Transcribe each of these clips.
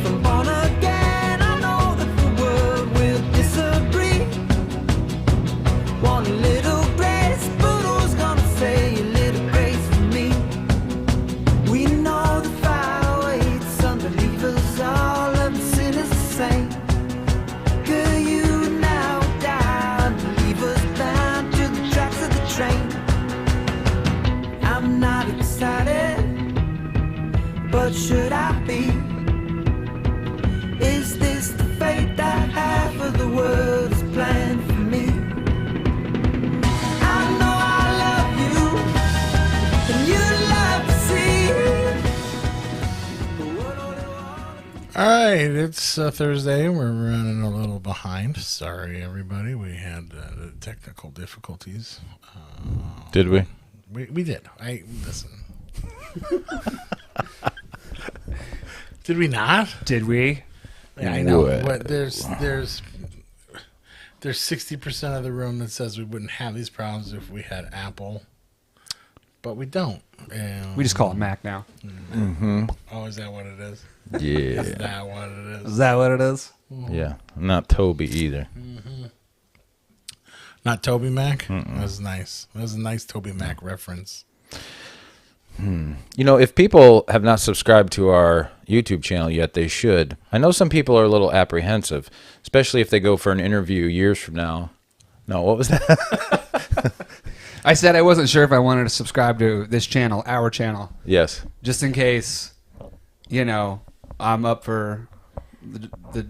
if I'm born again. I know that the world will disagree. Want a little grace, but who's gonna say a little grace for me? We know the fire waits unbelievers, all of the sinners the same. Girl, you now die, unbelievers bound to the tracks of the train. I'm not excited, but should I be? Is this the fate that half of the world is planned for me? I know I love you, and you love to see. All right, it's Thursday. We're running a little behind. Sorry, everybody. We had technical difficulties. Did we? We did. Listen. Did we not? Did we? Yeah, I know. Well. But there's 60% of the room that says we wouldn't have these problems if we had Apple, but we don't. We just call it Mac now. Mm-hmm. Oh, is that what it is? Yeah. Is that what it is? Is that what it is? Yeah. I'm not Toby either. Not Toby Mac? That was nice. That was a nice Toby Mac reference. You know, if people have not subscribed to our YouTube channel yet, they should. I know some people are a little apprehensive, especially if they go for an interview years from now. No, what was that? I said I wasn't sure if I wanted to subscribe to this channel, our channel, Yes. just in case, you know, I'm up for the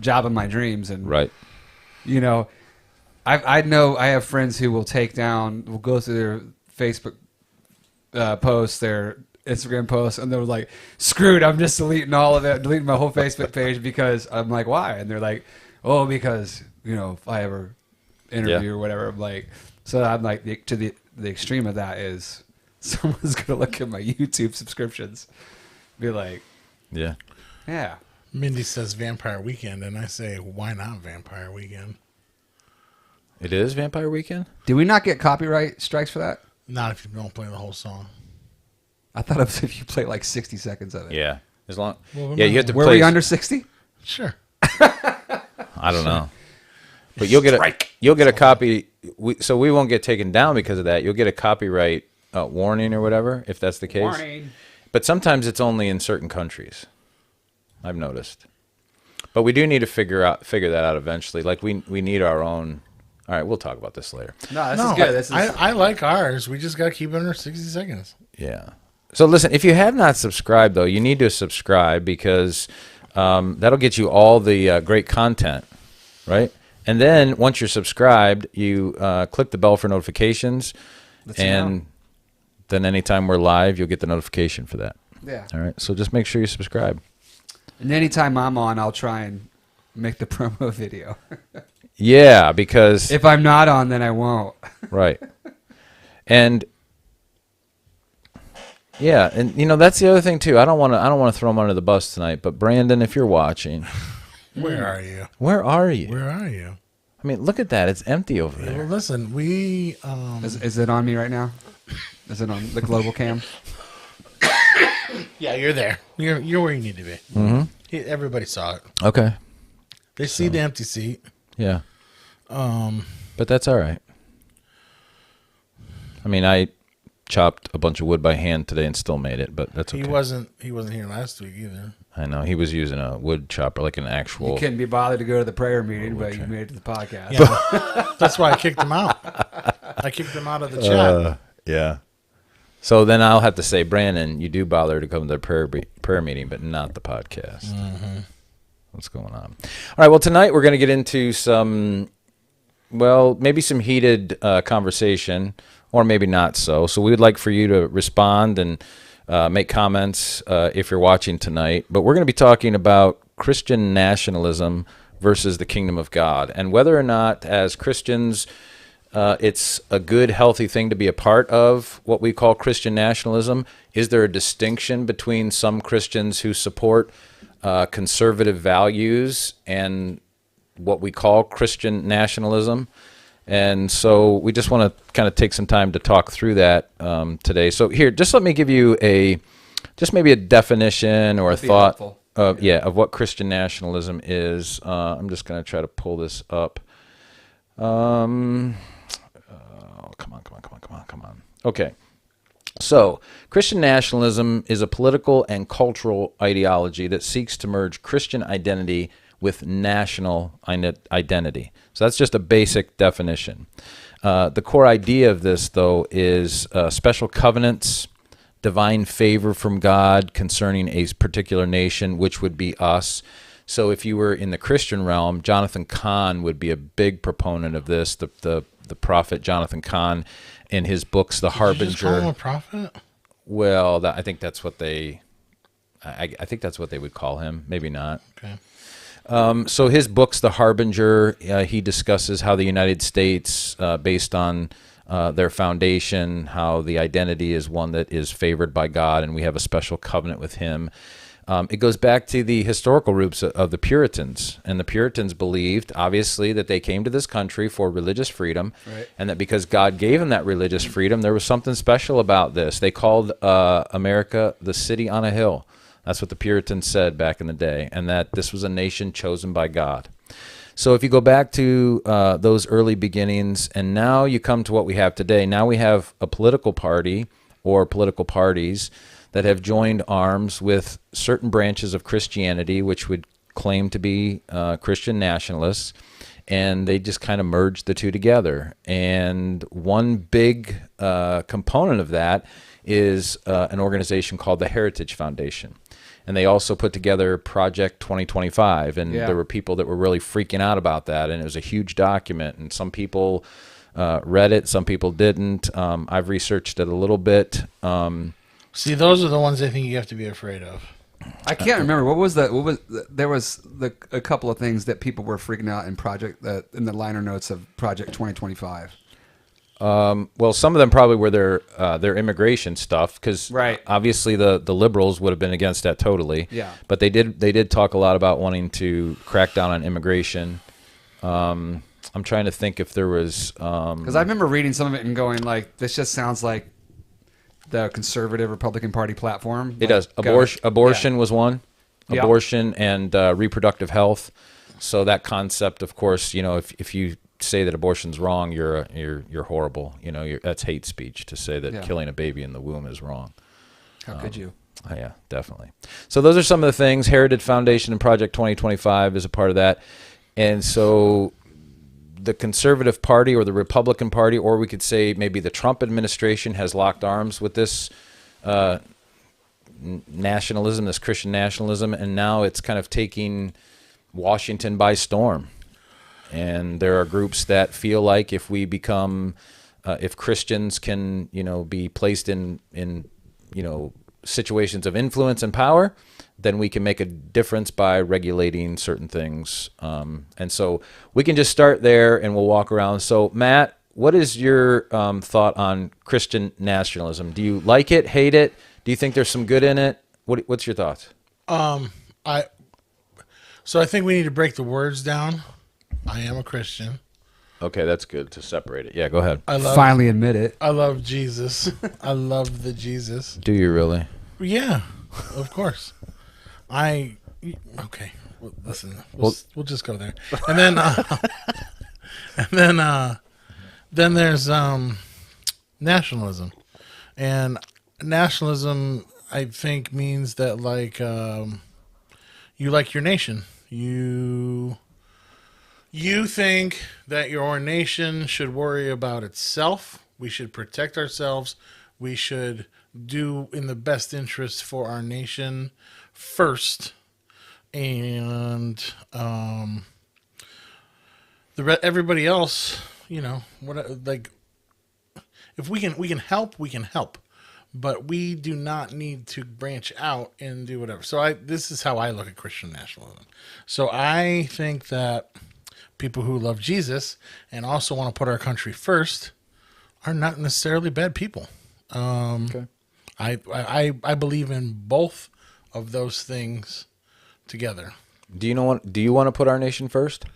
job of my dreams. And, Right. you know, I know I have friends who will will go through their Facebook posts, their Instagram posts, and they're like, screwed, I'm just deleting all of it, deleting my whole Facebook page because I'm like, why? And they're like, oh, because, you know, if I ever interview or whatever, I'm like, so I'm like, to the extreme of that is someone's going to look at my YouTube subscriptions, be like, Yeah. yeah. Mindy says Vampire Weekend, and I say, why not Vampire Weekend? It is Vampire Weekend? Did we not get copyright strikes for that? Not if you don't play the whole song. I thought it was if you play like 60 seconds of it. Yeah. As long. Well, Yeah, you have to Were play. we under 60? Sure. I don't know. But you'll get a copy. So we won't get taken down because of that. You'll get a copyright warning or whatever if that's the case. Warning. But sometimes it's only in certain countries. I've noticed. But we do need to figure that out eventually. Like we need our own. All right, we'll talk about this later. No, this is good. This is I like ours. We just got to keep it under 60 seconds. Yeah. So listen, if you have not subscribed though, you need to subscribe because that'll get you all the great content, right? And then once you're subscribed, you click the bell for notifications, and then anytime we're live, you'll get the notification for that. Yeah. All right. So just make sure you subscribe. And anytime I'm on, I'll try and make the promo video. Yeah, because If I'm not on, then I won't. right. And yeah, and you know that's the other thing too. I don't want to throw him under the bus tonight, but Brandon, if you're watching, Where are you? where are you? Where are you? I mean, look at that. It's empty over Well, there. listen, we... Is it on me right now? Is it on the global cam? yeah, you're there. You're where you need to be. Mm-hmm. Everybody saw it. Okay. They see the empty seat. Yeah. But that's all right. I mean, I chopped a bunch of wood by hand today and still made it, but that's okay. He wasn't here last week either. I know. He was using a wood chopper, like an actual... You couldn't be bothered to go to the prayer meeting, but you made it to the podcast. Yeah, that's why I kicked him out. I kicked him out of the chat. Yeah. So then I'll have to say, Brandon, you do bother to come to the prayer meeting, but not the podcast. Mm-hmm. What's going on? All right, well, tonight we're going to get into some, well, maybe some heated conversation, or maybe not so. So we would like for you to respond and make comments if you're watching tonight. But we're going to be talking about Christian nationalism versus the kingdom of God, and whether or not, as Christians, it's a good, healthy thing to be a part of what we call Christian nationalism. Is there a distinction between some Christians who support conservative values and what we call Christian nationalism? And so we just want to kind of take some time to talk through that today. So here, just let me give you maybe a definition or a thought. Helpful. of what Christian nationalism is. I'm just going to try to pull this up. Come on. Okay. So, Christian nationalism is a political and cultural ideology that seeks to merge Christian identity with national identity. So that's just a basic definition. The core idea of this, though, is special covenants, divine favor from God concerning a particular nation, which would be us. So if you were in the Christian realm, Jonathan Cahn would be a big proponent of this, the prophet Jonathan Cahn, in his books, The Harbinger. Did you just call him a prophet? Well, I think that's what they... I think that's what they would call him. Maybe not. Okay. So his books, The Harbinger, he discusses how the United States, based on their foundation, how the identity is one that is favored by God, and we have a special covenant with him. It goes back to the historical roots of the Puritans, and the Puritans believed, obviously, that they came to this country for religious freedom, Right. and that because God gave them that religious freedom, there was something special about this. They called America the city on a hill. That's what the Puritans said back in the day, and that this was a nation chosen by God. So if you go back to those early beginnings, and now you come to what we have today, now we have a political party or political parties that have joined arms with certain branches of Christianity, which would claim to be Christian nationalists, and they just kind of merged the two together. And one big component of that is an organization called the Heritage Foundation. And they also put together Project 2025, and Yeah. there were people that were really freaking out about that, and it was a huge document, and some people read it, some people didn't. I've researched it a little bit. See, those are the ones I think you have to be afraid of. I can't remember there was a couple of things that people were freaking out in the liner notes of Project 2025. Well, some of them probably were their immigration stuff, because Right. obviously the liberals would have been against that totally. Yeah. But they did talk a lot about wanting to crack down on immigration. I'm trying to think if there was. Because I remember reading some of it and going like, this just sounds like the conservative Republican Party platform. It does. Abortion was one. Yeah. Abortion and reproductive health. So that concept, of course, if you say that abortion's wrong, you're horrible. That's hate speech to say that Yeah. killing a baby in the womb is wrong. How could you? Yeah, definitely. So those are some of the things. Heritage Foundation and Project 2025 is a part of that. And so the Conservative Party or the Republican Party, or we could say maybe the Trump administration, has locked arms with this nationalism, this Christian nationalism, and now it's kind of taking Washington by storm. And there are groups that feel like if we become, if Christians can, be placed in situations of influence and power, then we can make a difference by regulating certain things. And so we can just start there and we'll walk around. So Matt, what is your thought on Christian nationalism? Do you like it, hate it? Do you think there's some good in it? What's your thoughts? I think we need to break the words down. I am a Christian. Okay, that's good to separate it. Yeah, go ahead. Finally admit it. I love Jesus. I love the Jesus. Do you really? Yeah, of course. Okay. Well, listen, we'll just go there, and then there's nationalism, and nationalism I think means that you like your nation. You think that your nation should worry about itself. We should protect ourselves. We should do in the best interest for our nation first. And everybody else, if we can help, we can help. But we do not need to branch out and do whatever. So this is how I look at Christian nationalism. So I think that people who love Jesus and also want to put our country first are not necessarily bad people. Okay. I believe in both of those things together. Do you want to put our nation first?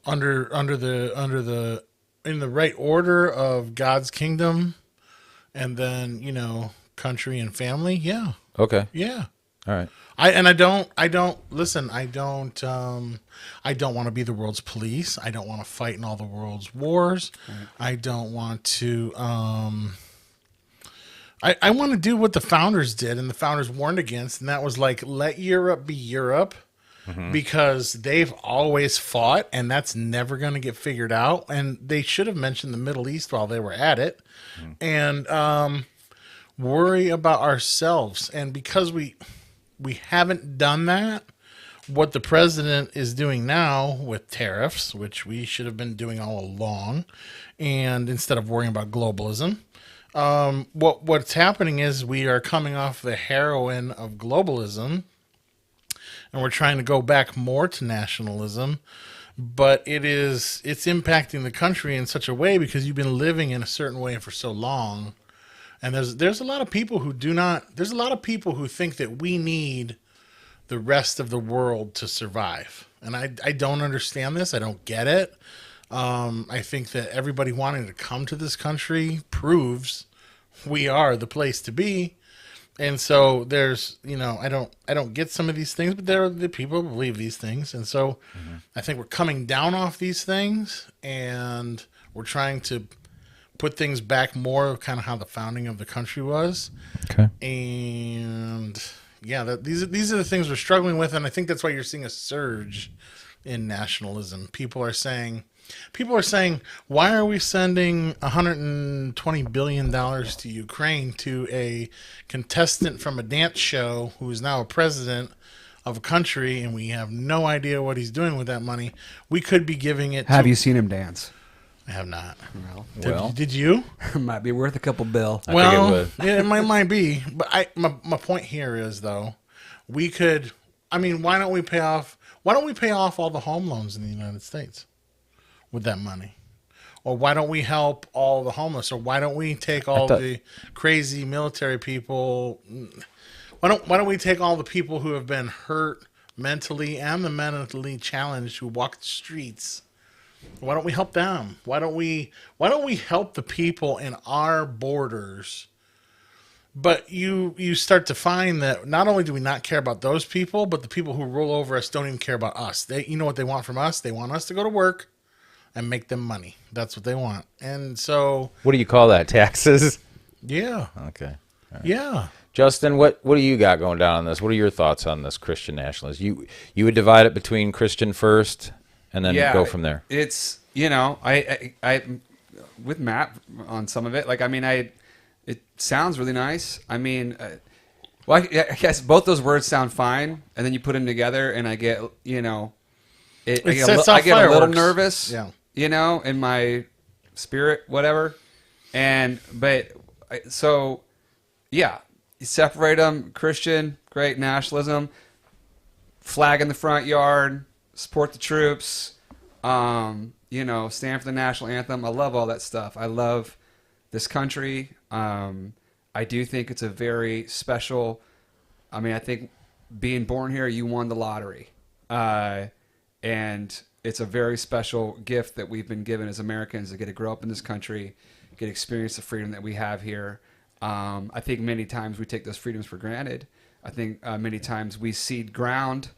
In the right order of God's kingdom, and then country and family. Yeah. Okay. Yeah. All right. I don't listen. I don't want to be the world's police. I don't want to fight in all the world's wars. I don't want to. I want to do what the founders did, and the founders warned against, and that was like, let Europe be Europe, because they've always fought, and that's never going to get figured out. And they should have mentioned the Middle East while they were at it, and worry about ourselves. And because we haven't done that, what the president is doing now with tariffs, which we should have been doing all along, and instead of worrying about globalism, what's happening is we are coming off the heroin of globalism, and we're trying to go back more to nationalism. But it's impacting the country in such a way because you've been living in a certain way for so long. And there's a lot of people who there's a lot of people who think that we need the rest of the world to survive. And I don't understand this. I don't get it. I think that everybody wanting to come to this country proves we are the place to be. And so there's, I don't get some of these things, but there are the people who believe these things. And so I think we're coming down off these things, and we're trying to put things back more of kind of how the founding of the country was. Okay. And yeah, these are the things we're struggling with. And I think that's why you're seeing a surge in nationalism. People are saying, why are we sending $120 billion to Ukraine, to a contestant from a dance show who is now a president of a country, and we have no idea what he's doing with that money? We could be giving it Have you seen him dance? I have not. Well, Did you? Might be worth a couple bill. I think it would. Yeah, it might be. But my point here is, though, we could. I mean, why don't we pay off all the home loans in the United States with that money? Or why don't we help all the homeless? Or why don't we take all the crazy military people? Why don't we take all the people who have been hurt mentally and the mentally challenged who walk the streets? Why don't we help them? Why don't we help the people in our borders? But you start to find that not only do we not care about those people, but the people who rule over us don't even care about us. You know what they want from us? They want us to go to work and make them money. That's what they want. And so, what do you call that? Taxes? yeah. Okay. All right. Yeah. Justin, what do you got going down on this? What are your thoughts on this Christian nationalism? You would divide it between Christian first and then go from there. It's, I with Matt on some of it. Like, I mean, it sounds really nice. I mean, I guess both those words sound fine, and then you put them together, and I get, I get a little nervous, in my spirit, whatever. You separate them: Christian, great; nationalism, flag in the front yard, support the troops, stand for the national anthem. I love all that stuff. I love this country. I do think it's a very special. I mean, I think being born here, you won the lottery, and it's a very special gift that we've been given as Americans to get to grow up in this country, get to experience the freedom that we have here. I think many times we take those freedoms for granted. I think many times we cede ground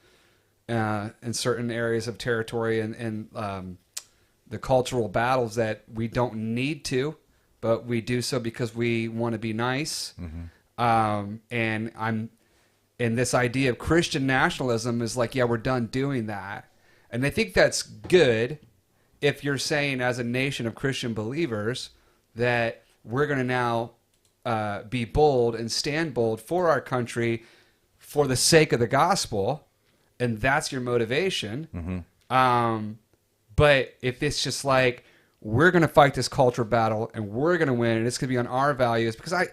in certain areas of territory and the cultural battles that we don't need to, but we do so because we want to be nice. Mm-hmm. And this idea of Christian nationalism is like, yeah, we're done doing that. And I think that's good if you're saying as a nation of Christian believers that we're going to now be bold and stand bold for our country for the sake of the gospel, and that's your motivation. Mm-hmm. But if it's just like, we're going to fight this culture battle and we're going to win, and it's going to be on our values, because I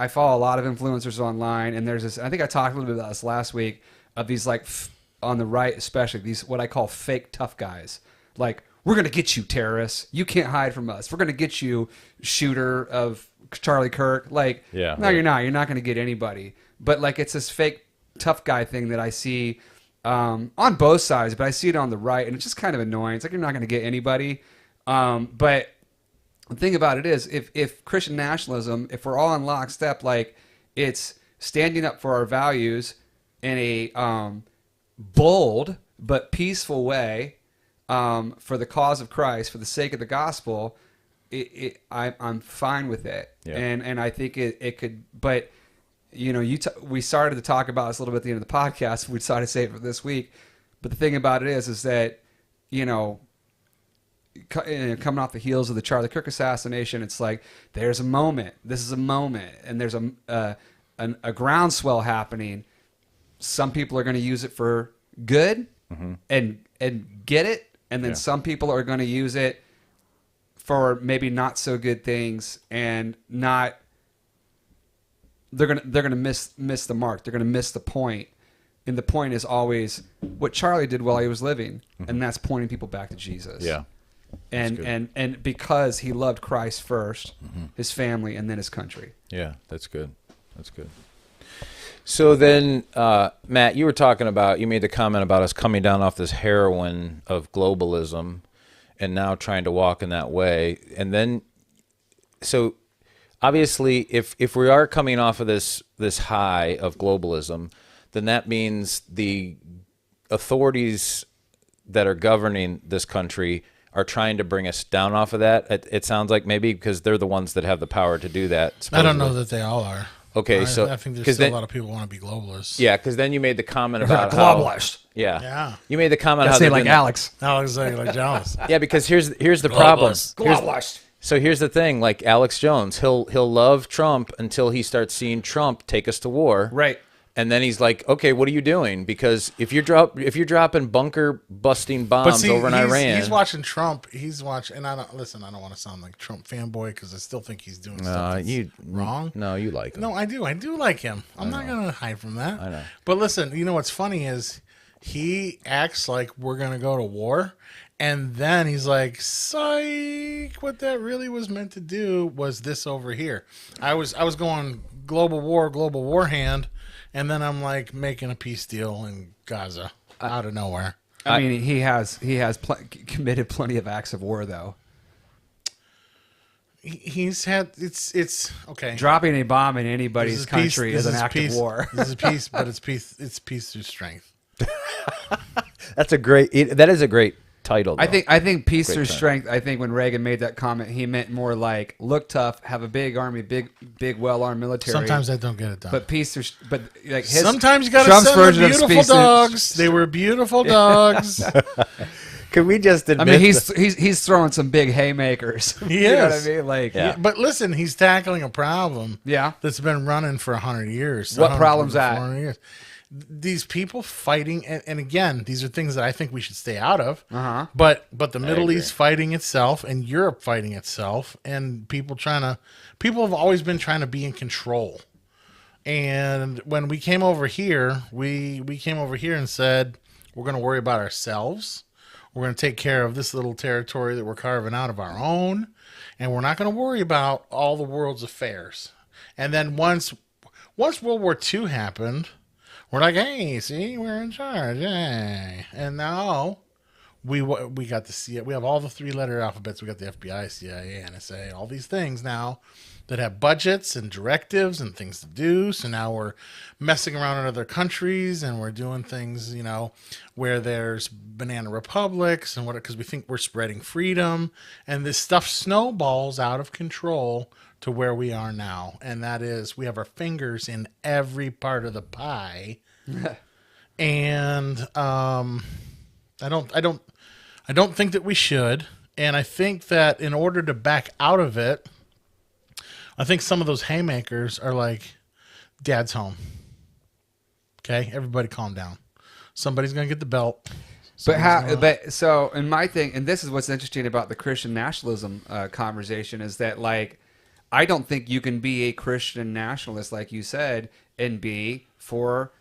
follow a lot of influencers online, and there's this, I think I talked a little bit about this last week, of these like on the right, especially these what I call fake tough guys. Like, we're going to get you, terrorists. You can't hide from us. We're going to get you, shooter of Charlie Kirk. Like, yeah, no, you're not. You're not going to get anybody. But like, it's this fake tough guy thing that I see on both sides, but I see it on the right, and it's just kind of annoying. It's like, you're not going to get anybody. But the thing about it is, if Christian nationalism, if we're all in lockstep, like, it's standing up for our values in a bold but peaceful way for the cause of Christ, for the sake of the gospel, I'm fine with it. Yeah. And I think it could, but we started to talk about this a little bit at the end of the podcast. We decided to save it for this week. But the thing about it is that, coming off the heels of the Charlie Kirk assassination, it's like there's a moment. This is a moment, and there's a groundswell happening. Some people are going to use it for good and get it, and then some people are going to use it for maybe not so good things, and not. They're gonna miss the mark. They're gonna miss the point, and the point is always what Charlie did while he was living, and that's pointing people back to Jesus. Yeah. And because he loved Christ first, his family, and then his country. Yeah, that's good. That's good. So then, Matt, you made the comment about us coming down off this heroin of globalism and now trying to walk in that way. And then, so obviously, if we are coming off of this high of globalism, then that means the authorities that are governing this country are trying to bring us down off of that. It sounds like maybe because they're the ones that have the power to do that. I don't know that they all are. Okay, I so think there's still a lot of people who want to be globalists. Yeah, because then you made the comment about globalist. Yeah, you made the comment how Say they've like been- Alex. Alex is like jealous. Yeah, because here's the problem. Globalist. So here's the thing, like Alex Jones, he'll love Trump until he starts seeing Trump take us to war. Right. And then he's like, okay, what are you doing? Because if you're dropping bunker busting bombs over in Iran, he's watching Trump. He's watching, and I don't want to sound like Trump fanboy because I still think he's doing stuff that's wrong. No, you like him. No, I do like him. I'm not gonna hide from that. I know. But listen, you know what's funny is he acts like we're gonna go to war, and then he's like, "Psych! What that really was meant to do was this over here." I was going global war hand. And then I'm like making a peace deal in Gaza out of nowhere. I mean, he has committed plenty of acts of war, though. He's had it's okay. Dropping a bomb in anybody's country is an act of war. This is peace, but it's peace through strength. That is a great title. Though. I think peace Great through title. strength. I think when Reagan made that comment, he meant more like look tough, have a big army, big well-armed military. Sometimes I don't get it done. But peace through, but like his, sometimes you got to Trump's send the version of beautiful peace through- dogs. They were beautiful dogs. Can we just admit? I mean, he's throwing some big haymakers. He You know what is. I mean? Like, Yeah. But listen, he's tackling a problem. Yeah. That's been running for 100 years. What problem's that? 400 years. These people fighting, and again, these are things that I think we should stay out of. Uh-huh. But the Middle agree. East fighting itself, and Europe fighting itself, and people have always been trying to be in control. And when we came over here, we came over here and said we're going to worry about ourselves. We're going to take care of this little territory that we're carving out of our own, and we're not going to worry about all the world's affairs. And then once World War II happened, we're like, hey, see, we're in charge, hey. And now we got to see it. We have all the 3-letter alphabets. We got the FBI, CIA, NSA, all these things now that have budgets and directives and things to do. So now we're messing around in other countries, and we're doing things, where there's banana republics and because we think we're spreading freedom, and this stuff snowballs out of control to where we are now. And that is, we have our fingers in every part of the pie. And I don't think that we should. And I think that in order to back out of it, I think some of those haymakers are like, Dad's home. Okay, everybody calm down. Somebody's gonna get the belt. So in my thing, and this is what's interesting about the Christian nationalism conversation, is that like I don't think you can be a Christian nationalist, like you said, and be for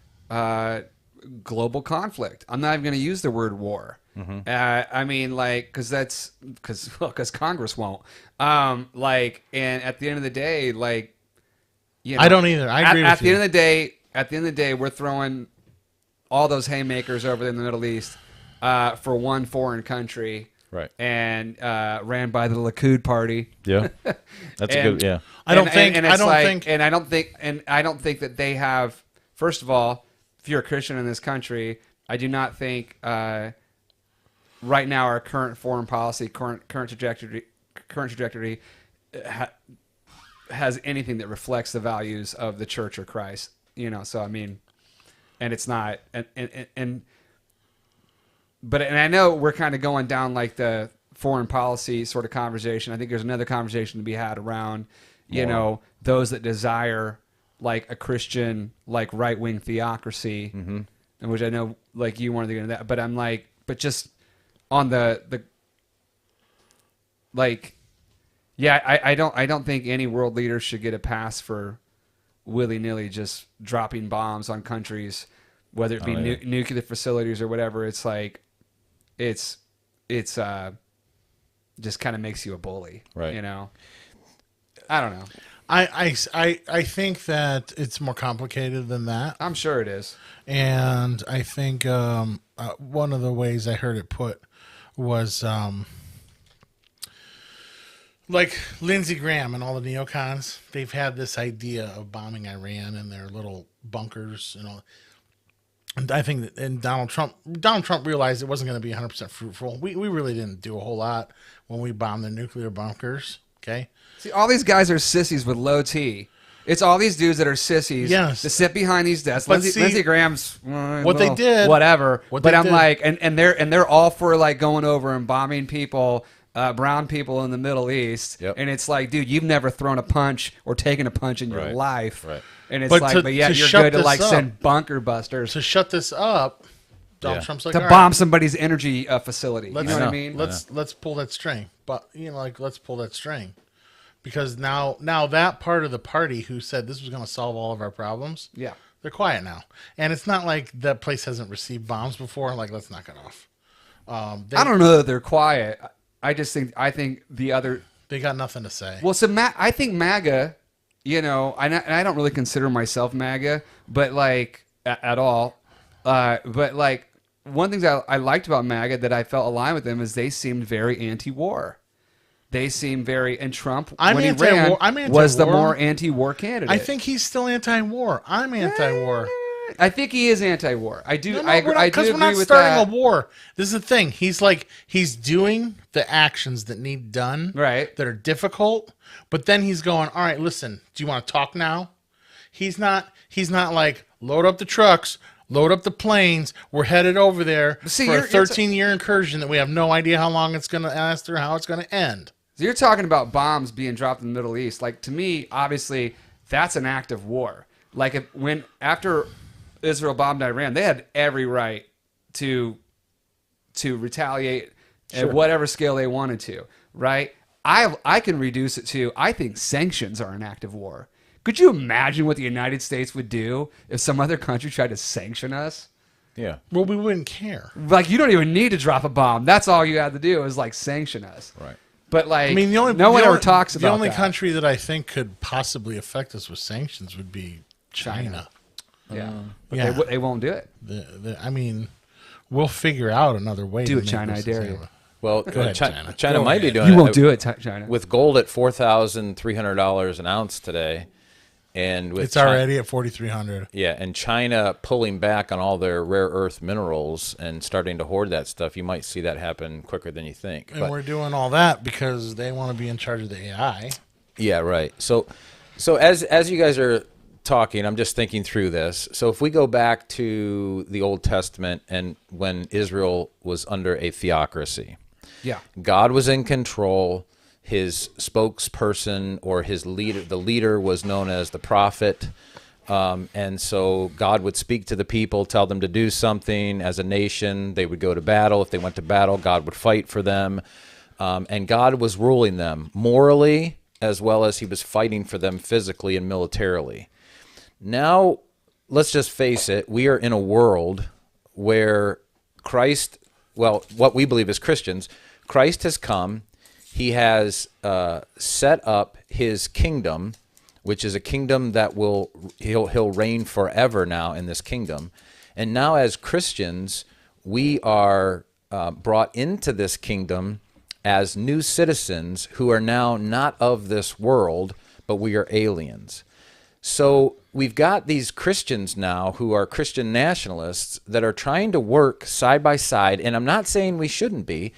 global conflict. I'm not even going to use the word war. I mean, like, because Congress won't. And at the end of the day, like, I don't either. I agree with you. At the end of the day, we're throwing all those haymakers over in the Middle East for one foreign country. Right. and ran by the Likud party. Yeah. That's a And- good. Yeah. I don't think. and I it's don't like- think. and I don't think that they have. First of all, if you're a Christian in this country, I do not think right now our current foreign policy, current trajectory, has anything that reflects the values of the Church or Christ. So I mean, and it's not, but I know we're kind of going down like the foreign policy sort of conversation. I think there's another conversation to be had around, those that desire like a Christian, like right-wing theocracy, and which I know like you wanted to get into that, but I'm like, but just on the like, yeah, I don't think any world leader should get a pass for willy-nilly just dropping bombs on countries, whether it be nuclear facilities or whatever. It's like, it's just kind of makes you a bully, Right. I don't know. I think that it's more complicated than that, I'm sure it is. and I think one of the ways I heard it put was like Lindsey Graham and all the neocons. They've had this idea of bombing Iran in their little bunkers and all. And I think that, and Donald Trump realized it wasn't going to be 100% fruitful. We really didn't do a whole lot when we bombed the nuclear bunkers. Okay. See, all these guys are sissies with low T. It's all these dudes that are sissies Yes. to sit behind these desks. But Lindsey Graham's what they did- whatever. what But they I'm did- like, and they're all for like going over and bombing people, brown people in the Middle East. Yep. And it's like, dude, you've never thrown a punch or taken a punch in your Right. life. Right. And it's But like, to- but yet to you're shut good to this like up- send bunker busters To shut this up, Donald Yeah. Trump's like, to "All right, bomb somebody's energy facility. You let's, know what I know. mean? Let's pull that string. But let's pull that string. Because now that part of the party who said this was going to solve all of our problems, Yeah. they're quiet now. And it's not like that place hasn't received bombs before. Like, let's knock it off. I don't know that they're quiet. I think the other. They got nothing to say. Well, so I think MAGA, and I don't really consider myself MAGA, but like at all. But like one thing that I liked about MAGA that I felt aligned with them is they seemed very anti-war. They seemed very, and Trump I'm when he anti-war- ran I'm was the anti-war. more anti-war candidate. I think he's still anti-war. I'm anti-war. I think he is anti-war. I do. No, no, I agree. I do because we're agree not with starting that. a war. This is the thing. He's doing the actions that need done, Right. that are difficult. But then he's going, all right, listen, do you want to talk now? He's not like, load up the trucks, load up the planes. We're headed over there See, for a you're 13-year incursion that we have no idea how long it's going to last or how it's going to end. So you're talking about bombs being dropped in the Middle East. Like, to me, obviously, that's an act of war. Like, after Israel bombed Iran, they had every right to retaliate at whatever scale they wanted to, right? I can reduce it to, I think sanctions are an act of war. Could you imagine what the United States would do if some other country tried to sanction us? Yeah. Well, we wouldn't care. Like, you don't even need to drop a bomb. That's all you had to do is, like, sanction us. Right. But, like, I mean, no one the ever only- talks about the only that. country that I think could possibly affect us with sanctions would be China. Yeah. But Yeah. they won't do it. I mean, we'll figure out another way. Do to it, make China, this I dare sustainable. you. Well, ahead, China, China. Go might be ahead. doing You it. won't do it, China. With gold at $4,300 an ounce today, and with It's already at 4,300. Yeah, and China pulling back on all their rare earth minerals and starting to hoard that stuff, you might see that happen quicker than you think. And But- we're doing all that because they want to be in charge of the AI. yeah, right. So as you guys are talking, I'm just thinking through this. So if we go back to the Old Testament and when Israel was under a theocracy, Yeah. God was in control. His spokesperson or his leader, the leader, was known as the prophet. And so God would speak to the people, tell them to do something. As a nation, they would go to battle. If they went to battle, God would fight for them. And God was ruling them morally as well as he was fighting for them physically and militarily. Now, let's just face it, we are in a world where Christ, well, what we believe as Christians, Christ has come. He has set up his kingdom, which is a kingdom that he'll reign forever now in this kingdom. And now as Christians, we are brought into this kingdom as new citizens who are now not of this world, but we are aliens. So we've got these Christians now who are Christian nationalists that are trying to work side by side, and I'm not saying we shouldn't be,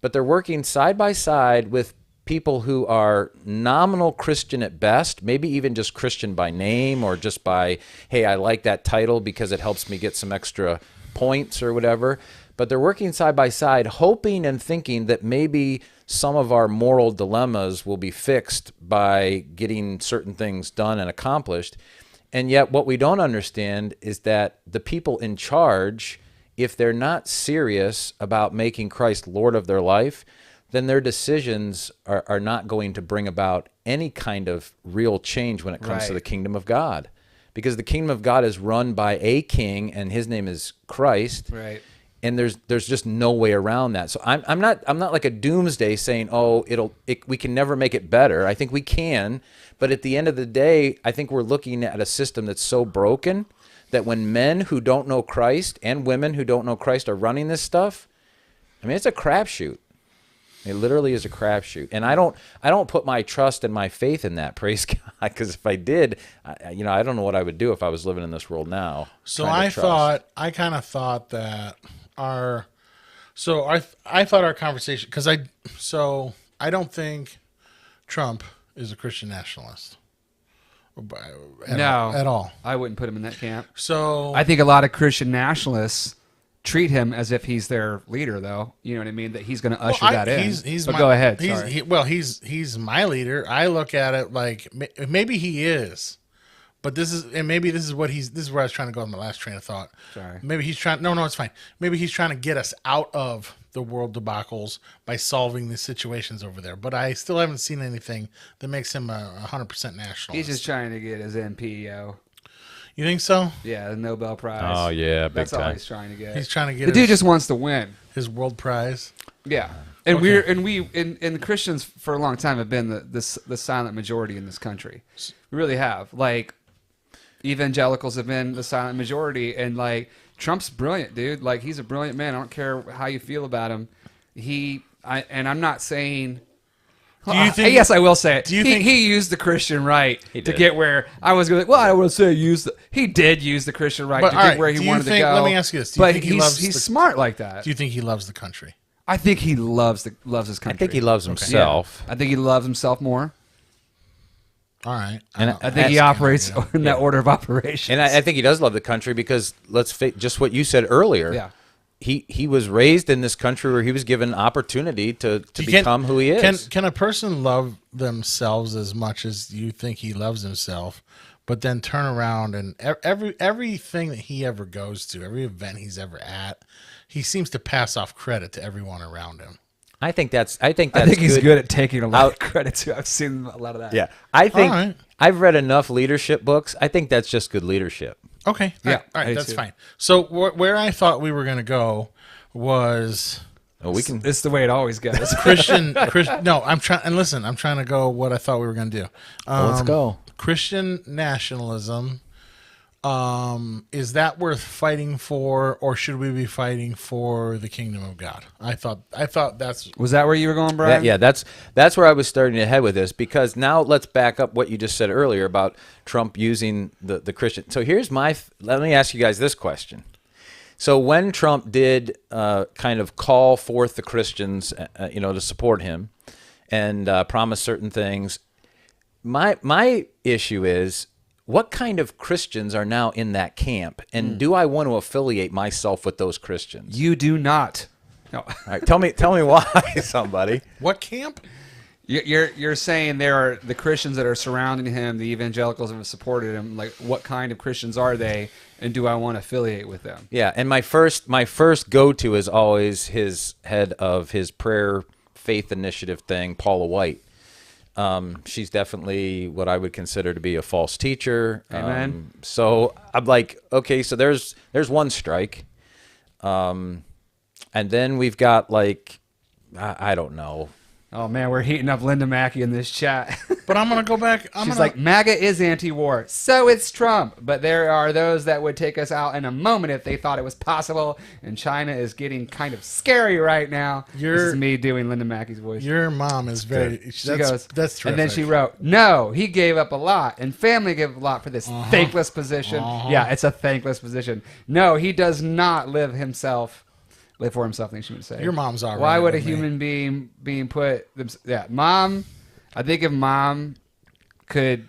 but they're working side by side with people who are nominal Christian at best, maybe even just Christian by name or just by, hey, I like that title because it helps me get some extra points or whatever. But they're working side by side, hoping and thinking that maybe some of our moral dilemmas will be fixed by getting certain things done and accomplished. And yet what we don't understand is that the people in charge, if they're not serious about making Christ Lord of their life, then their decisions are not going to bring about any kind of real change when it comes to the kingdom of God. Because the kingdom of God is run by a king, and his name is Christ. Right. And there's just no way around that. So I'm not like a doomsday saying, oh, we can never make it better. I think we can, but at the end of the day, I think we're looking at a system that's so broken that when men who don't know Christ and women who don't know Christ are running this stuff, I mean, it's a crapshoot. It literally is a crapshoot, and I don't put my trust and my faith in that. Praise God, because if I did, I don't know what I would do if I was living in this world now. So I kind of thought that I thought our conversation, because I don't think Trump is a Christian nationalist. At all. I wouldn't put him in that camp. So I think a lot of Christian nationalists treat him as if he's their leader, though. You know what I mean? That he's going to usher that in. But go ahead. He's my leader. I look at it like maybe he is, but this is where I was trying to go on my last train of thought. Sorry. Maybe he's trying. No, it's fine. Maybe he's trying to get us out of the world debacles by solving the situations over there. But I still haven't seen anything that makes him 100% nationalist. He's just trying to get his MP, yo. You think so? Yeah, the Nobel Prize. Oh yeah, big That's time. all he's trying to get. He's trying to get the dude just wants to win. his world prize. Yeah, and Okay. the Christians for a long time have been the silent majority in this country. We really have. Like evangelicals have been the silent majority, and like Trump's brilliant, dude. Like he's a brilliant man. I don't care how you feel about him. I'm not saying. Do you think? Yes, I will say it. Do you think he used the Christian right to did. get where I was going? Well, I would say he did use the Christian right But, to all get right, where do he you wanted think- to go. let me ask you this. Do you But think he loves he's the- smart like that. Do you think he loves the country? I think he loves his country. I think he loves himself. Yeah. I think he loves himself more. All right. And I think he operates in that order of operations. And I think he does love the country because just what you said earlier. Yeah. He was raised in this country where he was given opportunity to become who he is. Can a person love themselves as much as you think he loves himself, but then turn around and everything that he ever goes to, every event he's ever at, he seems to pass off credit to everyone around him. I think he's good at taking a lot of credit too. I've seen a lot of that. Yeah, I think All right. I've read enough leadership books. I think that's just good leadership. Okay. Yeah, All I do right. That's too. fine. So where I thought we were going to go was We can. It's the way it always goes. Christian. No, I'm trying. And listen, I'm trying to go what I thought we were going to do. Let's go. Christian nationalism. Is that worth fighting for, or should we be fighting for the kingdom of God? I thought that's Was that where you were going, Brian? That's where I was starting to head with this, because now let's back up what you just said earlier about Trump using the Christian. So let me ask you guys this question. So when Trump did kind of call forth the Christians, to support him and promise certain things, my issue is, what kind of Christians are now in that camp, and do I want to affiliate myself with those Christians? You do not. No. All right, tell me why, somebody. what camp? You're saying there are the Christians that are surrounding him, the evangelicals that have supported him. Like, what kind of Christians are they, and do I want to affiliate with them? Yeah, and my first go-to is always his head of his prayer faith initiative thing, Paula White. She's definitely what I would consider to be a false teacher. Amen. So I'm like, okay, so there's one strike. And then we've got like, I don't know. Oh man, we're heating up Linda Mackey in this chat. But I'm gonna go back. She's like, MAGA is anti-war, so is Trump. But there are those that would take us out in a moment if they thought it was possible. And China is getting kind of scary right now. This is me doing Linda Mackey's voice. your mom is very. She goes, that's terrific. and then she wrote, "No, he gave up a lot, and family gave up a lot for this thankless position. Yeah, it's a thankless position. No, he does not live for himself." I think she would say. Your mom's all right. Why would a with me. human being put? Yeah, mom. I think if mom could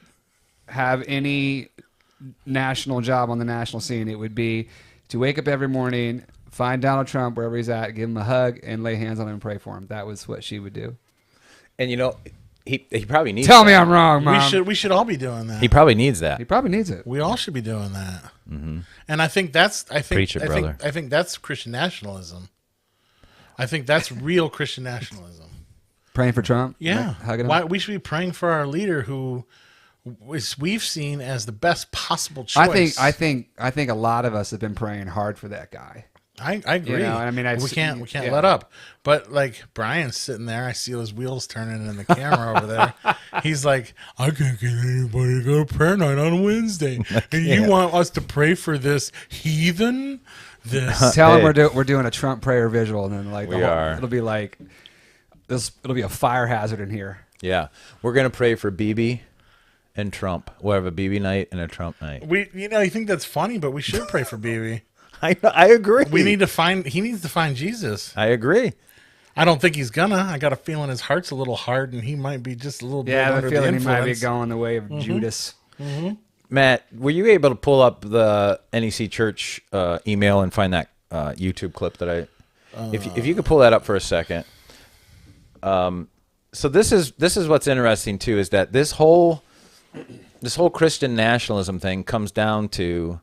have any national job on the national scene, it would be to wake up every morning, find Donald Trump wherever he's at, give him a hug, and lay hands on him and pray for him. That was what she would do. And he probably needs. Tell that. me I'm wrong, mom. We should all be doing that. He probably needs that. He probably needs it. We all should be doing that. Mm-hmm. And I think Preach it, brother. I think that's Christian nationalism. I think that's real Christian nationalism. Praying for Trump. Yeah. Like, hugging him. Why we should be praying for our leader who we've seen as the best possible choice. I think a lot of us have been praying hard for that guy. I agree. You know, I mean, we can't yeah. let up. But like Brian's sitting there, I see his wheels turning in the camera over there. He's like, I can't get anybody to go to prayer night on Wednesday, and you want us to pray for this heathen? This Tell him Hey. we're doing a Trump prayer visual, and then like We are. It'll be like this. It'll be a fire hazard in here. Yeah, we're gonna pray for BB and Trump. We'll have a BB night and a Trump night. I think that's funny, but we should pray for BB. I agree. He needs to find Jesus. I agree. I don't think he's gonna. I got a feeling his heart's a little hard, and he might be just a little bit Yeah, I have under a the feeling he influence. might be going the way of Judas. Matt, were you able to pull up the NEC Church email and find that YouTube clip that I? If you could pull that up for a second. So this is what's interesting too, is that this whole Christian nationalism thing comes down to,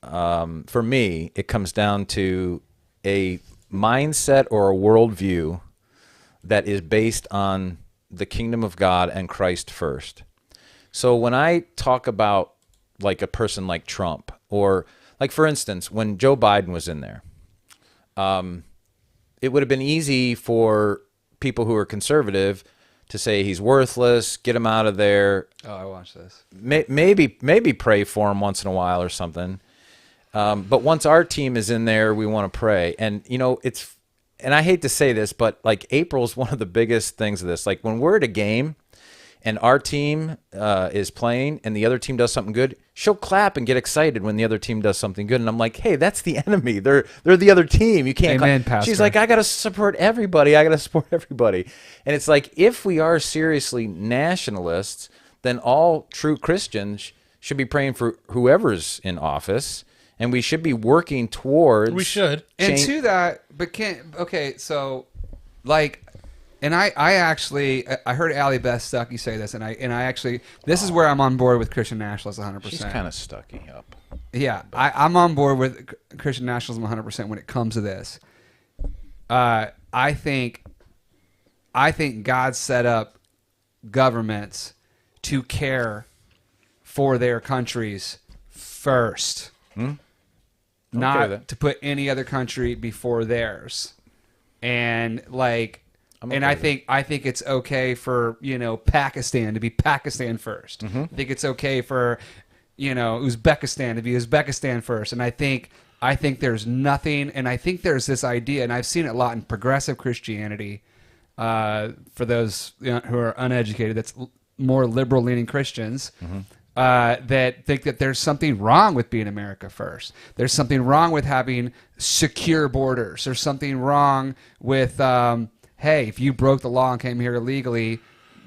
for me, it comes down to a mindset or a worldview that is based on the kingdom of God and Christ first. So when I talk about like a person like Trump, or like for instance, when Joe Biden was in there, it would have been easy for people who are conservative to say he's worthless, get him out of there. Oh, I watched this. Maybe pray for him once in a while or something. But once our team is in there, we want to pray. And and I hate to say this, but like April's one of the biggest things of this. Like when we're at a game and our team is playing and the other team does something good, she'll clap and get excited when the other team does something good. And I'm like, hey, that's the enemy. They're the other team. You can't. Amen, Pastor. She's like, I got to support everybody. And it's like, if we are seriously nationalists, then all true Christians should be praying for whoever's in office. And we should be working towards. We should. And to that, but so like, and I actually heard Allie Beth Stuckey say this, and I actually, this is where I'm on board with Christian nationalism 100%. She's kind of stucky up. Yeah, I'm on board with Christian nationalism 100% when it comes to this. I think God set up governments to care for their countries first. Not to put any other country before theirs. And like, I think it's okay for, Pakistan to be Pakistan first. I think it's okay for, Uzbekistan to be Uzbekistan first. And I think there's nothing, and I think there's this idea, and I've seen it a lot in progressive Christianity, for those who are uneducated, that's more liberal leaning Christians. That think that there's something wrong with being America first. There's something wrong with having secure borders. There's something wrong with, hey, if you broke the law and came here illegally,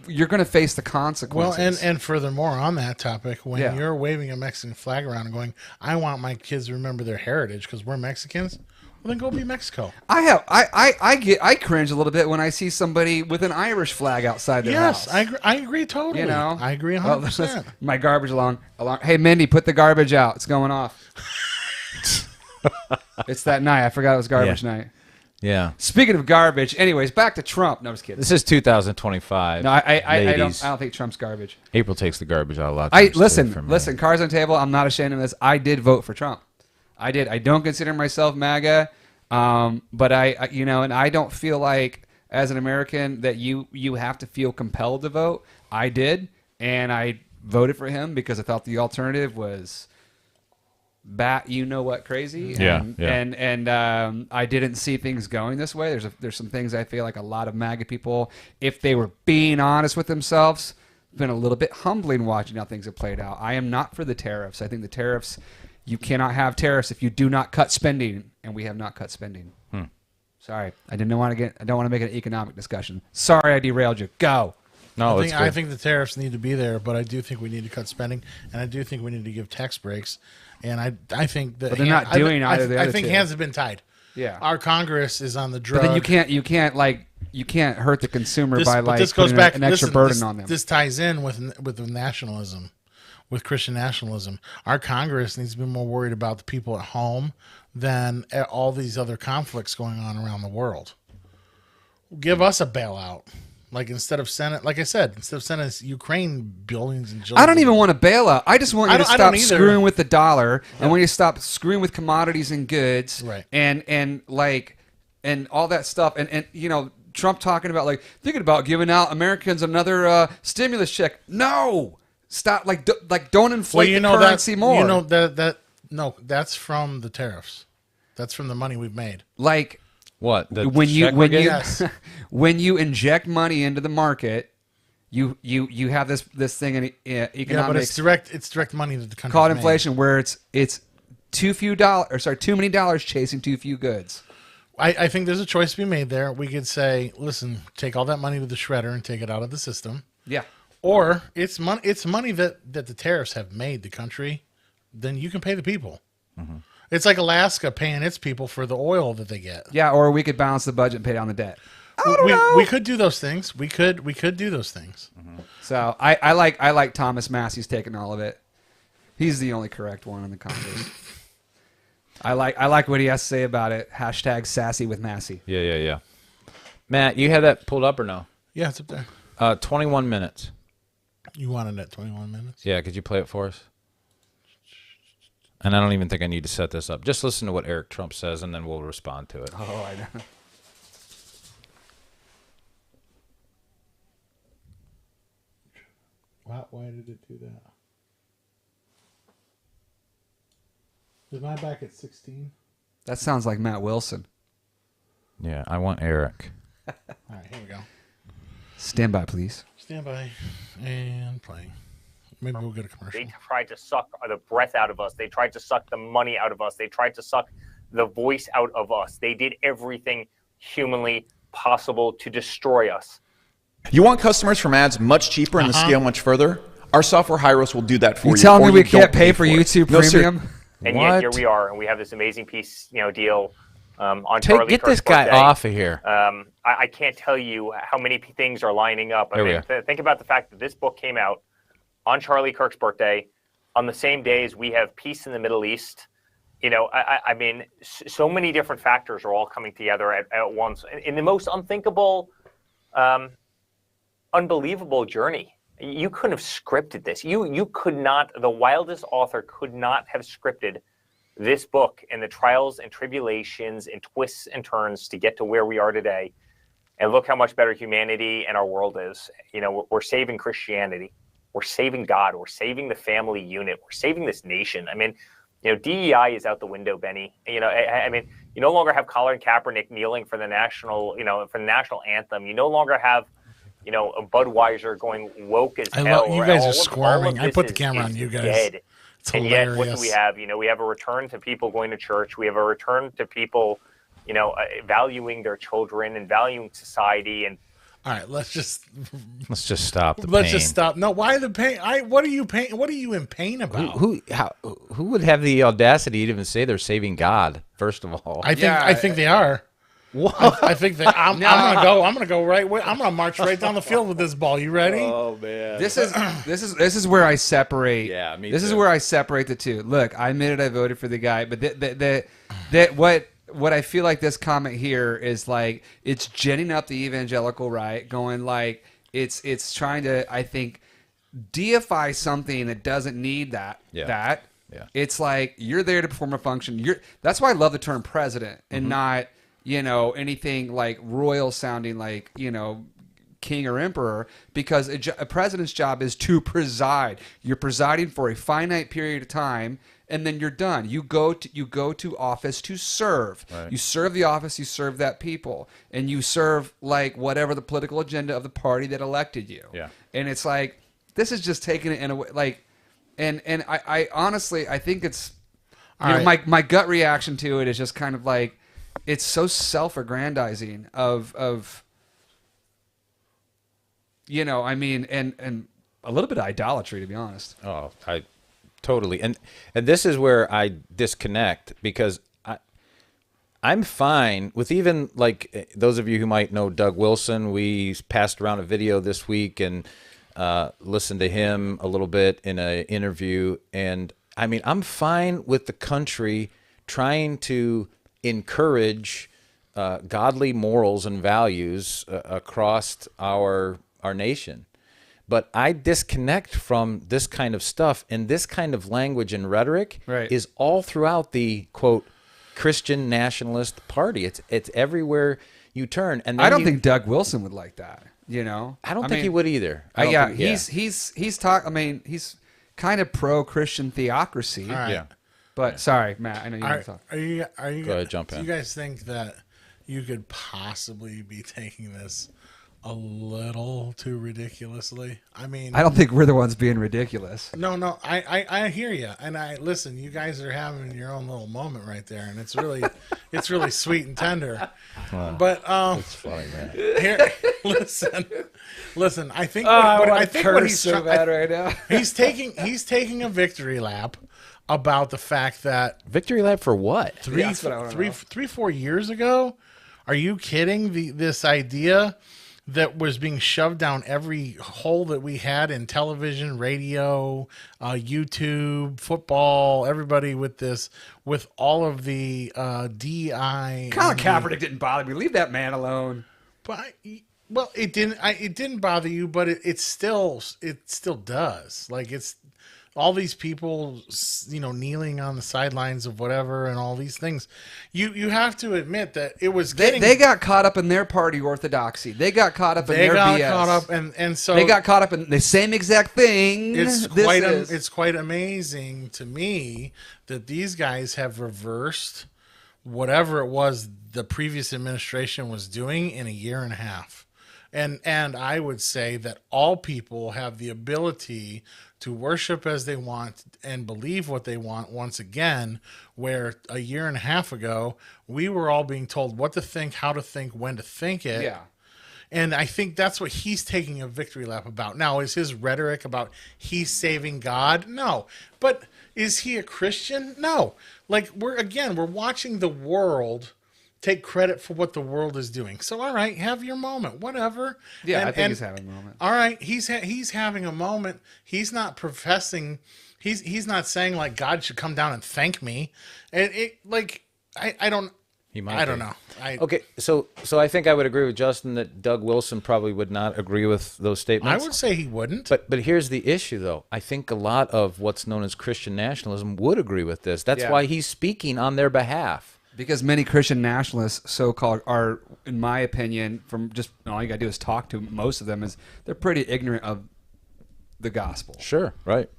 you're going to face the consequences. Well, and furthermore, on that topic, when Yeah. you're waving a Mexican flag around and going, I want my kids to remember their heritage because we're Mexicans, well, then go be Mexico. I cringe a little bit when I see somebody with an Irish flag outside their Yes, house. I agree totally. I agree 100%. Well, my garbage along. Hey, Mindy, put the garbage out. It's going off. It's that night. I forgot it was garbage night. Yeah. Speaking of garbage, anyways, back to Trump. No, just kidding. This is 2025. No, I ladies. don't think Trump's garbage. April takes the garbage out a lot. Listen, cards on the table. I'm not ashamed of this. I did vote for Trump. I don't consider myself MAGA, but and I don't feel like as an American that you have to feel compelled to vote. I did, and I voted for him because I thought the alternative was you know what, crazy. Yeah, and, yeah. and I didn't see things going this way. There's some things I feel like a lot of MAGA people, if they were being honest with themselves, been a little bit humbling watching how things have played out. I am not for the tariffs. I think the tariffs, you cannot have tariffs if you do not cut spending, and we have not cut spending. Sorry, I don't want to make it an economic discussion. Sorry, I derailed you. Go. No, I think the tariffs need to be there, but I do think we need to cut spending, and I do think we need to give tax breaks. And I think that But they're not doing either of the I other think two. hands have been tied. Yeah. Our Congress is on the drug. But then you can't hurt the consumer by but this putting goes back an extra listen, burden this, on them. This ties in with the nationalism, with Christian nationalism. Our Congress needs to be more worried about the people at home than at all these other conflicts going on around the world. Give us a bailout. Like instead of sending us Ukraine billions and billions. I don't even want a bailout. I just want you to I don't stop either. screwing with the dollar, and when you stop screwing with commodities and goods, Right. and all that stuff, and Trump talking about thinking about giving out Americans another stimulus check. No, stop. Don't inflate the currency more. You know no, that's from the tariffs. That's from the money we've made. What? The when check we're getting? Yes. when you inject money into the market, you have this thing in economics. Yeah, but it's direct money that the country called inflation, where it's too many dollars chasing too few goods. I think there's a choice to be made there. We could say, listen, take all that money to the shredder and take it out of the system. Yeah. Or it's money that the tariffs have made the country. Then you can pay the people. Mm-hmm. It's like Alaska paying its people for the oil that they get. Yeah, or we could balance the budget and pay down the debt. We could do those things. We could do those things. Mm-hmm. So I like Thomas Massey's taking all of it. He's the only correct one in the Congress. I like what he has to say about it. # sassy with Massey. Yeah. Matt, you had that pulled up or no? Yeah, it's up there. 21 minutes. You wanted it 21 minutes? Yeah, could you play it for us? And I don't even think I need to set this up. Just listen to what Eric Trump says, and then we'll respond to it. Oh, I know. Why did it do that? Is my back at 16? That sounds like Matt Wilson. Yeah, I want Eric. All right, here we go. Stand by, please. Stand by and play. Maybe we'll get a commercial. They tried to suck the breath out of us. They tried to suck the money out of us. They tried to suck the voice out of us. They did everything humanly possible to destroy us. You want customers from ads much cheaper and the scale much further? Our software Hyros will do that for you. You telling me or we you can't don't pay for it. YouTube No, sir. Premium? And What? yet here we are, and we have this amazing piece, deal on Charlie Get Kirk's this guy birthday. off of here. I can't tell you how many things are lining up. I There we mean, go. think about the fact that this book came out on Charlie Kirk's birthday, on the same day as we have peace in the Middle East. I mean, so many different factors are all coming together at once in the most unthinkable, unbelievable journey. You couldn't have scripted this. You could not. The wildest author could not have scripted this book and the trials and tribulations and twists and turns to get to where we are today. And look how much better humanity and our world is. We're saving Christianity. We're saving God. We're saving the family unit. We're saving this nation. I mean, DEI is out the window, Benny. I mean, you no longer have Colin Kaepernick kneeling for the national, for the national anthem. You no longer have, a Budweiser going woke as hell. You guys All are of squirming. I this put the is camera on you guys. Dead. It's And hilarious. yet, what do we have? We have a return to people going to church. We have a return to people, valuing their children and valuing society. And All right, let's just stop the let's pain. just stop. No, why the pain? What are you pain? What are you in pain about? Who would have the audacity to even say they're saving God? First of all, I think they are. what? I think that I'm gonna go right. I'm gonna march right down the field with this ball. You ready? Oh man, This is where I separate. Yeah, me This is too. where I separate the two. Look, I admitted I voted for the guy, but what I feel like this comment here is like it's ginning up the evangelical right, going like it's trying to, I think, deify something that doesn't need that. Yeah. It's like you're there to perform a function. That's why I love the term president and not anything like royal sounding, like, king or emperor, because a president's job is to preside. You're presiding for a finite period of time, and then you're done. You go to office to serve. Right. You serve the office. You serve that people, and you serve like whatever the political agenda of the party that elected you. Yeah. And it's like, this is just taking it in a way, like, and I honestly, I think it's, my gut reaction to it is just kind of like, it's so self-aggrandizing of and a little bit of idolatry, to be honest. Oh, I totally. And this is where I disconnect, because I'm fine with, even like those of you who might know Doug Wilson. We passed around a video this week and listened to him a little bit in an interview. And I mean, I'm fine with the country trying to encourage godly morals and values across our nation. But I disconnect from this kind of stuff, and this kind of language and rhetoric is all throughout the, quote, Christian nationalist party. It's everywhere you turn. And then I don't think Doug Wilson would like that. I don't think he would either. He's kind of pro-Christian theocracy. All right. Yeah. But sorry, Matt, I know you want to talk. Are you Go ahead, jump in. Do you guys think that you could possibly be taking this a little too ridiculously? I mean, I don't think we're the ones being ridiculous. No, I hear you, and I listen. You guys are having your own little moment right there, and it's really sweet and tender. But It's funny, man. here, listen. I think I think curse what he's so bad right now. he's taking a victory lap about the fact that Victory lap for what? That's what I wanna know. 4 years ago. Are you kidding? This idea that was being shoved down every hole that we had in television, radio, YouTube, football, everybody with all of the DI. Colin Kaepernick didn't bother me. Leave that man alone. But well, it didn't. It didn't bother you, but it still does. Like, it's all these people, kneeling on the sidelines of whatever, and all these things. You have to admit that it was getting. They got caught up in their party orthodoxy. They got caught up in their BS. They got caught up, and so they got caught up in the same exact thing. It's quite amazing to me that these guys have reversed whatever it was the previous administration was doing in a year and a half. And I would say that all people have the ability to worship as they want and believe what they want once again, where a year and a half ago, we were all being told what to think, how to think, when to think it. Yeah. And I think that's what he's taking a victory lap about. Now, is his rhetoric about he's saving God? No. But is he a Christian? No. Like, we're watching the world take credit for what the world is doing. So, all right, have your moment, whatever. Yeah, I think he's having a moment. All right, he's having a moment. He's not professing. He's not saying like God should come down and thank me. And I don't. He might. I don't be. know. Okay, so I think I would agree with Justin that Doug Wilson probably would not agree with those statements. I would say he wouldn't. But here's the issue, though. I think a lot of what's known as Christian nationalism would agree with this. That's why he's speaking on their behalf. Because many Christian nationalists, so-called, are, in my opinion, from just all you got to do is talk to most of them, is they're pretty ignorant of the gospel. Sure, right.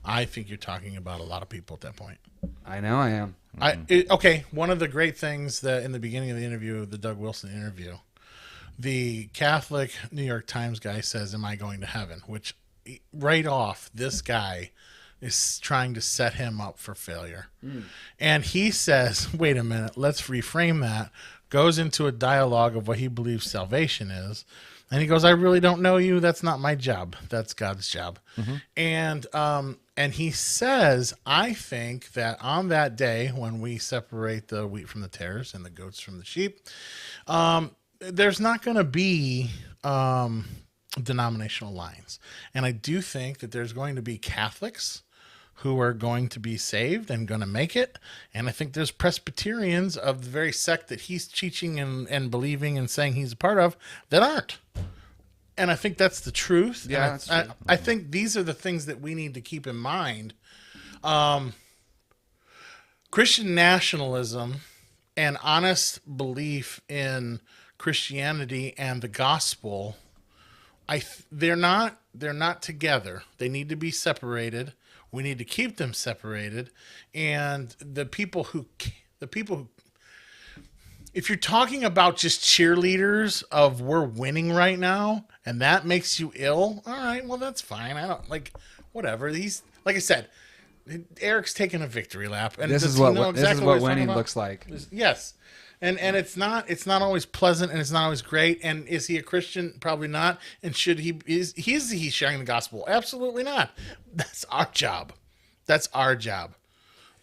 I think you're talking about a lot of people at that point. I know I am. Okay, one of the great things that in the beginning of the interview, the Doug Wilson interview, the Catholic New York Times guy says, "Am I going to heaven?" Which, right off, this guy is trying to set him up for failure. And he says, wait a minute, let's reframe that. Goes into a dialogue of what he believes salvation is. And he goes, I really don't know you. That's not my job. That's God's job. And he says, I think that on that day when we separate the wheat from the tares and the goats from the sheep, there's not going to be denominational lines. And I do think that there's going to be Catholics who are going to be saved and going to make it. And I think there's Presbyterians of the very sect that he's teaching and believing and saying he's a part of that aren't. And I think that's the truth. Yeah, and that's true. I think these are the things that we need to keep in mind. Christian nationalism and honest belief in Christianity and the gospel, they're not together. They need to be separated. We need to keep them separated. And the people who if you're talking about just cheerleaders of we're winning right now and that makes you ill, all right, well that's fine. I don't like whatever. He's like I said, Eric's taking a victory lap, and This does is he what know this is exactly what he's talking winning about? looks like. Yes. And it's not always pleasant, and it's not always great. And is he a Christian? Probably not. And should he is he sharing the gospel? Absolutely not. That's our job. That's our job.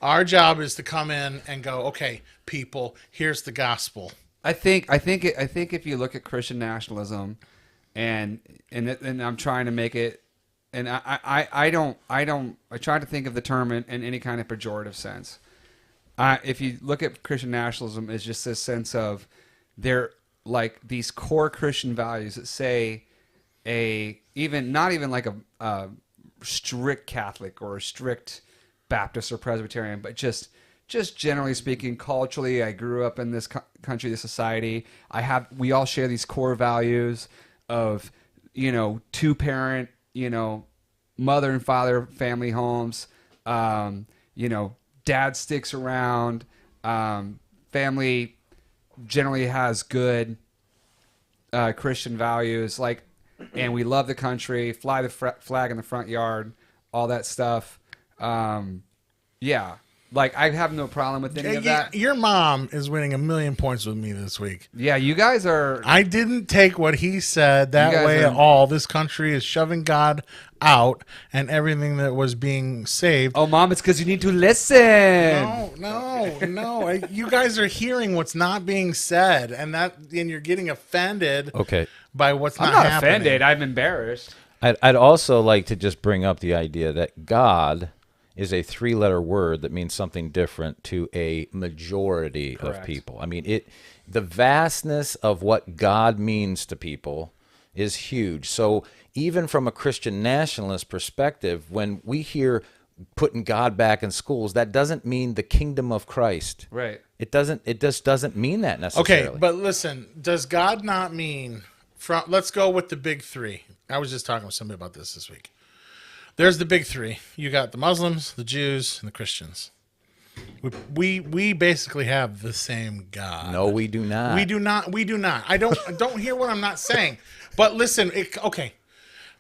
Our job is to come in and go, okay, people, here's the gospel. I think if you look at Christian nationalism, and I'm trying to make it, and I try to think of the term in any kind of pejorative sense. If you look at Christian nationalism, it's just this sense of they're like these core Christian values that say not even like a strict Catholic or a strict Baptist or Presbyterian, but just generally speaking, culturally, I grew up in this country, this society. We all share these core values of, two parent, mother and father family homes, dad sticks around, family generally has good Christian values, and we love the country, fly the flag in the front yard, all that stuff. Yeah. I have no problem with any of that. Your mom is winning 1,000,000 points with me this week. Yeah, you guys are... I didn't take what he said that way at all. This country is shoving God out, and everything that was being saved. Oh, Mom, it's because you need to listen. No. You guys are hearing what's not being said, and you're getting offended. Okay. By what's I'm not not happening. offended. I'm embarrassed. I'd also like to just bring up the idea that God is a 3-letter word that means something different to a majority Correct. of people. I mean, the vastness of what God means to people is huge. So even from a Christian nationalist perspective, when we hear putting God back in schools, that doesn't mean the kingdom of Christ. Right. It just doesn't mean that necessarily. Okay, but listen, does God not mean let's go with the big three. I was just talking with somebody about this week. There's the big three. You got the Muslims, the Jews, and the Christians. We basically have the same God. No, we do not. We do not. I don't hear what I'm not saying. But listen, okay.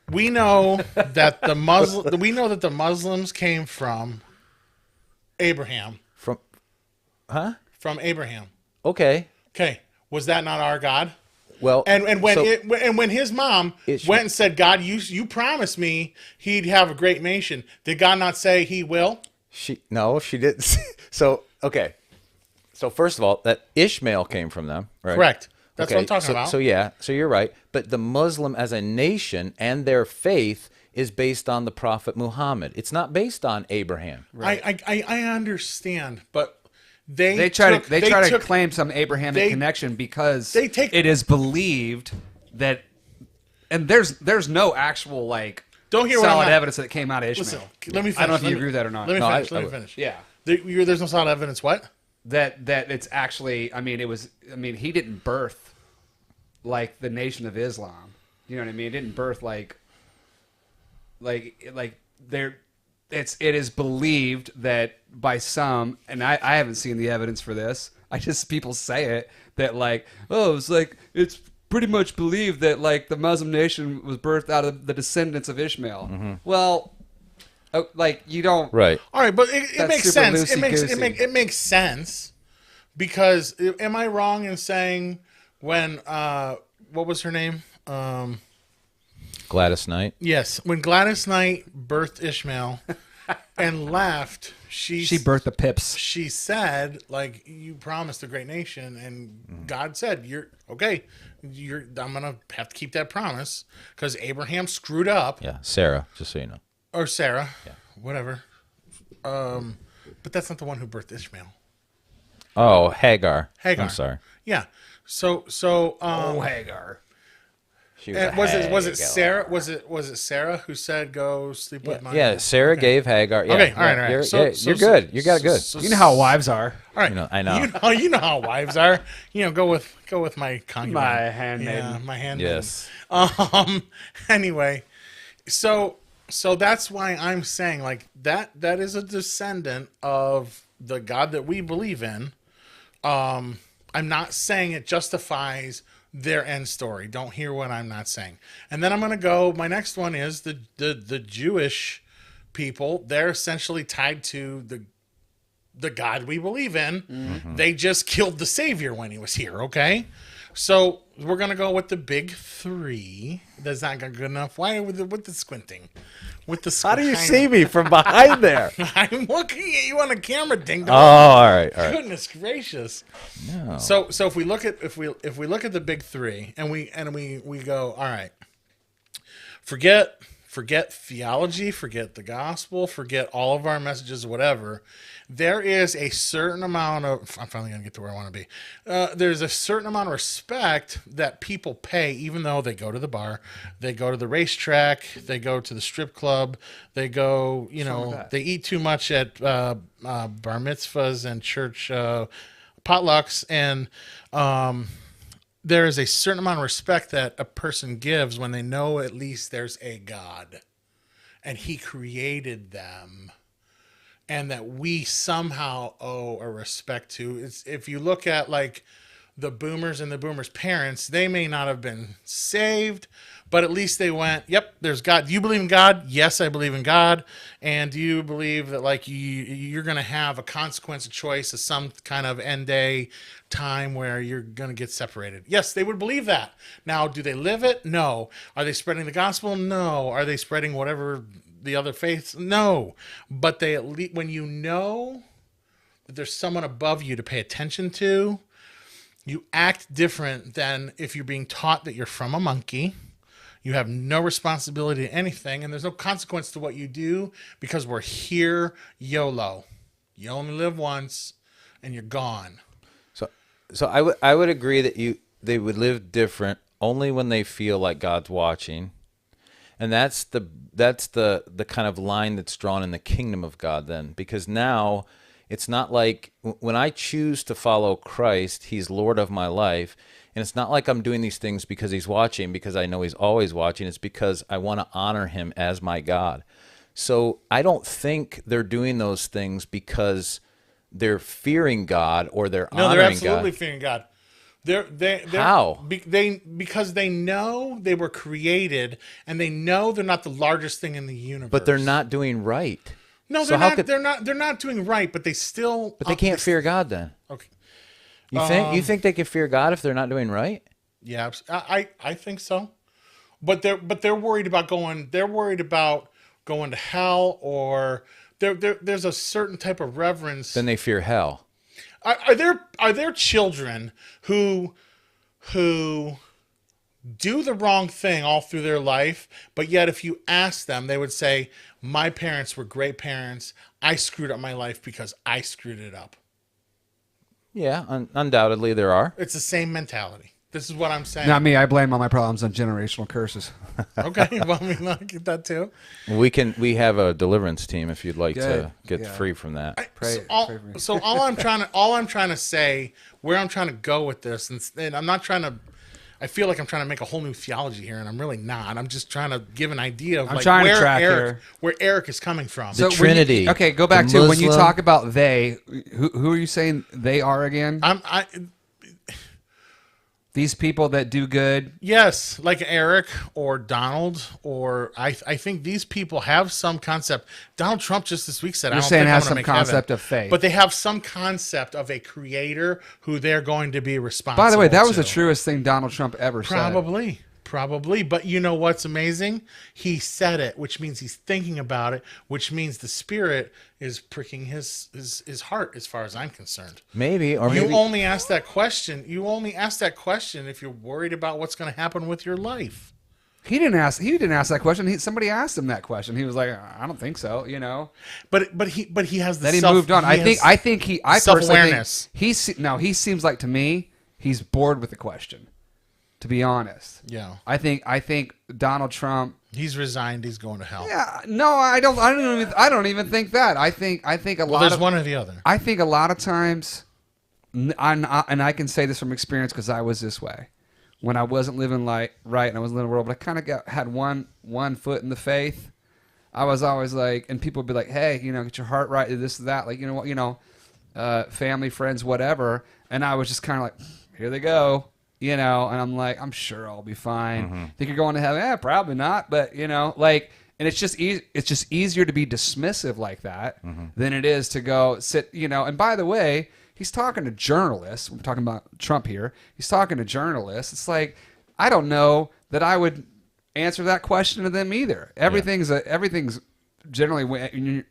We know that the Muslims came from Abraham. From Abraham. Okay. Okay. Was that not our God? Well, and when his mom went and said, God, you promised me he'd have a great nation. Did God not say he will? She didn't. So, okay. So first of all, that Ishmael came from them, right? Correct. That's what I'm talking about. So yeah, so you're right. But the Muslim as a nation and their faith is based on the Prophet Muhammad. It's not based on Abraham. Right. I understand, but they try to claim some Abrahamic connection because it is believed that, and there's no actual don't hear solid evidence that it came out of Ishmael. Listen, let me finish. I don't know if you agree with that or not. Let me finish. Yeah. There's no solid evidence. What? That it's actually. He didn't birth the Nation of Islam. You know what I mean? It didn't birth there. It is believed that by some, and I haven't seen the evidence for this. People say it that it's pretty much believed that the Muslim nation was birthed out of the descendants of Ishmael. Mm-hmm. Well, you don't. Right. All right, but it makes super sense. loosey-goosey. It makes sense because am I wrong in saying when what was her name? Gladys Knight. Yes, when Gladys Knight birthed Ishmael and left, she birthed the pips. She said, you promised a great nation, and God said, "You're okay. I'm gonna have to keep that promise because Abraham screwed up." Yeah, Sarah, just so you know. Or Sarah, whatever. But that's not the one who birthed Ishmael. Oh, Hagar. Hagar. I'm sorry. Yeah. So Hagar. She And was was it Hagar. Sarah? Was it Sarah who said go sleep with my? Yeah, Sarah gave Hagar. Yeah, Okay, all right. You're, So- yeah, so- you're good. You got it so- good. so- You know how wives are. All right, I know. You know how wives are. Go with my concubine, My handmaiden. Yeah, my handmaiden. Yes. Anyway, so that's why I'm saying like that is a descendant of the God that we believe in. I'm not saying it justifies their end story. Don't hear what I'm not saying. And then I'm going to go. My next one is the Jewish people. They're essentially tied to the God we believe in. Mm-hmm. They just killed the Savior when he was here. Okay, so we're going to go with the big three. That's not good enough. Why with the squinting? With the How do you see me from behind there? I'm looking at you on the camera, ding Oh, dong. all right. Goodness gracious. No. So if we look at if we look at the big three and we go, all right, forget theology, forget the gospel, forget all of our messages, whatever. There is a certain amount of, I'm finally going to get to where I want to be. There's a certain amount of respect that people pay, even though they go to the bar, they go to the racetrack, they go to the strip club, they go, they eat too much at bar mitzvahs and church potlucks, and there is a certain amount of respect that a person gives when they know at least there's a God and he created them, and that we somehow owe a respect to. It's, if you look at like the boomers and the boomers' parents, they may not have been saved, but at least they went, yep, there's God. Do you believe in God? Yes, I believe in God. And do you believe that like you're going to have a consequence, a choice, of some kind of end day time where you're going to get separated? Yes, they would believe that. Now, do they live it? No. Are they spreading the gospel? No. Are they spreading whatever the other faiths? No. But they at least, when you know that there's someone above you to pay attention to, you act different than if you're being taught that you're from a monkey. You have no responsibility to anything, and there's no consequence to what you do because we're here YOLO. You only live once, and you're gone. So I would agree that they would live different only when they feel like God's watching, and that's the kind of line that's drawn in the kingdom of God then, because now it's not like when I choose to follow Christ, he's Lord of my life. And it's not like I'm doing these things because he's watching, because I know he's always watching. It's because I want to honor him as my God. So I don't think they're doing those things because they're fearing God or they're honoring God. No, they're absolutely fearing God. They're How? Because they know they were created, and they know they're not the largest thing in the universe. But they're not doing right. No, So they're how not. could- They're not doing right. But they still. But they can't fear God then. Okay. You think they can fear God if they're not doing right? Yeah, I think so. But they're worried about going. They're worried about going to hell, or there's a certain type of reverence. Then they fear hell. Are there children who do the wrong thing all through their life, but yet if you ask them, they would say, "My parents were great parents. I screwed up my life because I screwed it up." Yeah, undoubtedly there are. It's the same mentality. This is what I'm saying. Not me. I blame all my problems on generational curses. Okay, well, I mean, I get that too. We have a deliverance team if you'd like to Good. get Yeah. free from that. Pray- pray for me. So all I'm trying to say, where I'm trying to go with this, and I'm not trying to. I feel like I'm trying to make a whole new theology here, and I'm really not. I'm just trying to give an idea of I'm like trying to where track Eric, here. where Eric is coming from. The when you- Trinity, okay, go back the to when you Muslim- talk about they. Who are you saying they are again? These people that do good. Yes, like Eric or Donald, or I think these people have some concept. Donald Trump just this week said, You're "I don't saying think has I'm some gonna make concept heaven." of faith. But they have some concept of a creator who they're going to be responsible. By the way, that was to. the truest thing Donald Trump ever said. Probably. But you know what's amazing? He said it, which means he's thinking about it, which means the Spirit is pricking his heart, as far as I'm concerned. Maybe, or You maybe only ask that question. You only ask that question if you're worried about what's going to happen with your life. He didn't ask that question. Somebody asked him that question. He was like, I don't think so, But he has the Then he self, moved on. I personally think self-awareness. he seems like, to me, he's bored with the question. to be honest. Yeah. I think Donald Trump. He's resigned. He's going to hell. Yeah, no, I don't even think that. I think a Well, lot there's of one or the other. I think a lot of times, and I can say this from experience because I was this way when I wasn't living right and I was living in the world, but I kind of had one foot in the faith. I was always like, and people would be like, hey, get your heart right, this, that, like, family, friends, whatever. And I was just kind of like, here they go, and I'm like, I'm sure I'll be fine. Think you're going to heaven? Yeah, probably not. But, and it's just easier to be dismissive like that than it is to go sit, and by the way, he's talking to journalists. We're talking about Trump here. He's talking to journalists. It's like, I don't know that I would answer that question to them either. Everything's generally, and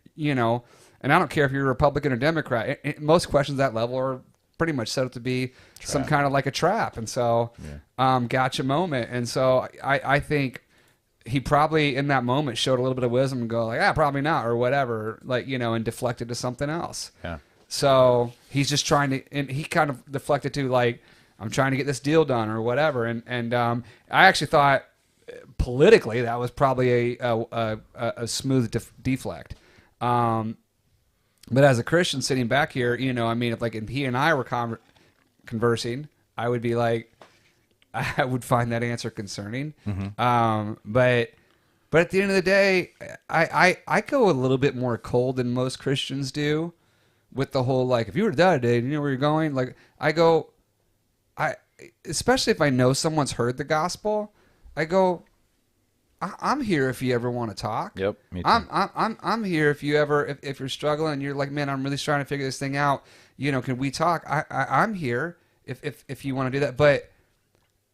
I don't care if you're a Republican or Democrat. Most questions at that level are pretty much set up to be some kind of like a trap. And so, gotcha moment. And so I think he probably in that moment showed a little bit of wisdom and go like, probably not, or whatever, like, and deflected to something else. Yeah. So he's just trying to, and he kind of deflected to like, I'm trying to get this deal done or whatever. And I actually thought politically that was probably a smooth deflect. But as a Christian sitting back here, if he and I were conversing, I would be like, I would find that answer concerning. But at the end of the day, I go a little bit more cold than most Christians do with the whole, like, if you were to die today, do you know where you're going? Like, especially if I know someone's heard the gospel, I go, I'm here if you ever want to talk. Yep, me too. I'm here if you ever if you're struggling and you're like, man, I'm really trying to figure this thing out. Can we talk? I'm here if you want to do that.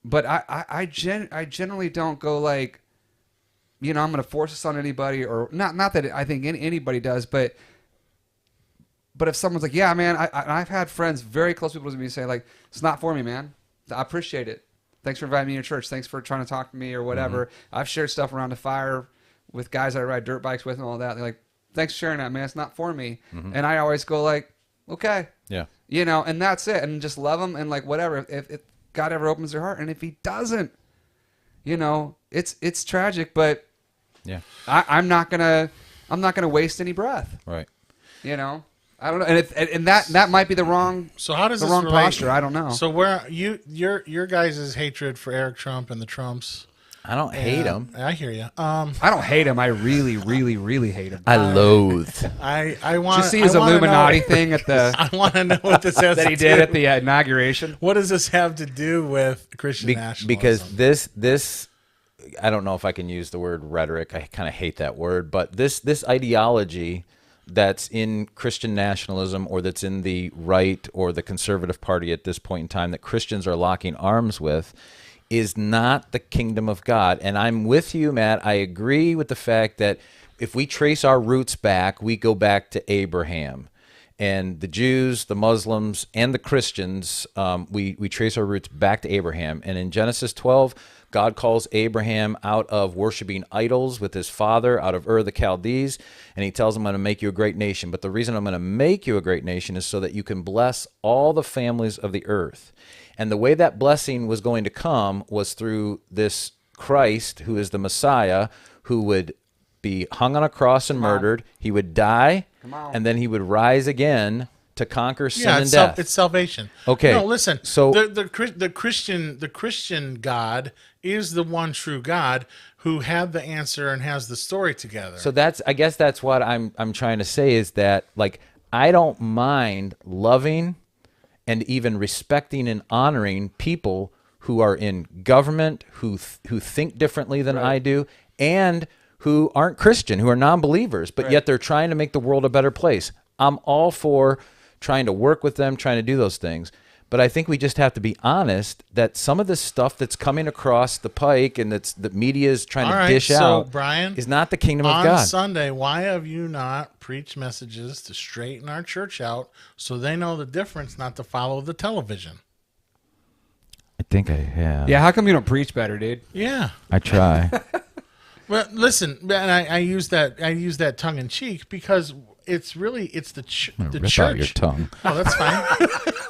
But I generally don't go like, I'm going to force this on anybody, or not that I think anybody does, but if someone's like, yeah, man, I've had friends, very close people to me, say like, it's not for me, man. I appreciate it. Thanks for inviting me to your church. Thanks for trying to talk to me or whatever. I've shared stuff around the fire with guys I ride dirt bikes with and all that. They're like, thanks for sharing that, man. It's not for me. And I always go like, okay. Yeah. And that's it. And just love them and like whatever. If God ever opens their heart, and if he doesn't, it's tragic, but Yeah. I'm not gonna waste any breath. Right. I don't know, and that might be the wrong. So how does the this wrong relate? posture? I don't know. So where your guys' hatred for Eric Trump and the Trumps? I don't hate him. I hear you. I don't hate him. I really, really, really hate him. I loathe. I want to see his Illuminati thing at the I want to know what this has that to he did do. at the inauguration. What does this have to do with Christian nationalism? Because this I don't know if I can use the word rhetoric. I kind of hate that word, but this ideology that's in Christian nationalism, or that's in the right or the conservative party at this point in time, that Christians are locking arms with, is not the kingdom of God. And I'm with you, Matt. I agree with the fact that if we trace our roots back, we go back to Abraham. And the Jews, the Muslims, and the Christians, we trace our roots back to Abraham. And in Genesis 12, God calls Abraham out of worshiping idols with his father, out of Ur the Chaldees, and he tells him, I'm going to make you a great nation. But the reason I'm going to make you a great nation is so that you can bless all the families of the earth. And the way that blessing was going to come was through this Christ, who is the Messiah, who would be hung on a cross and murdered. He would die, and then he would rise again to conquer sin and death. It's salvation. Okay. No, listen. So the Christian God is the one true God who had the answer and has the story together. So I guess that's what I'm trying to say, is that, like, I don't mind loving and even respecting and honoring people who are in government, who think differently than I do, and who aren't Christian, who are non-believers, but yet they're trying to make the world a better place. I'm all for trying to work with them, trying to do those things. But I think we just have to be honest that some of this stuff that's coming across the pike and that media is trying to dish out, Brian, is not the kingdom of God. On Sunday, why have you not preached messages to straighten our church out so they know the difference, not to follow the television? I think I have. Yeah, how come you don't preach better, dude? Yeah. I try. Well, listen, and I use that tongue in cheek because it's the Rip church. out your tongue. Oh, that's fine.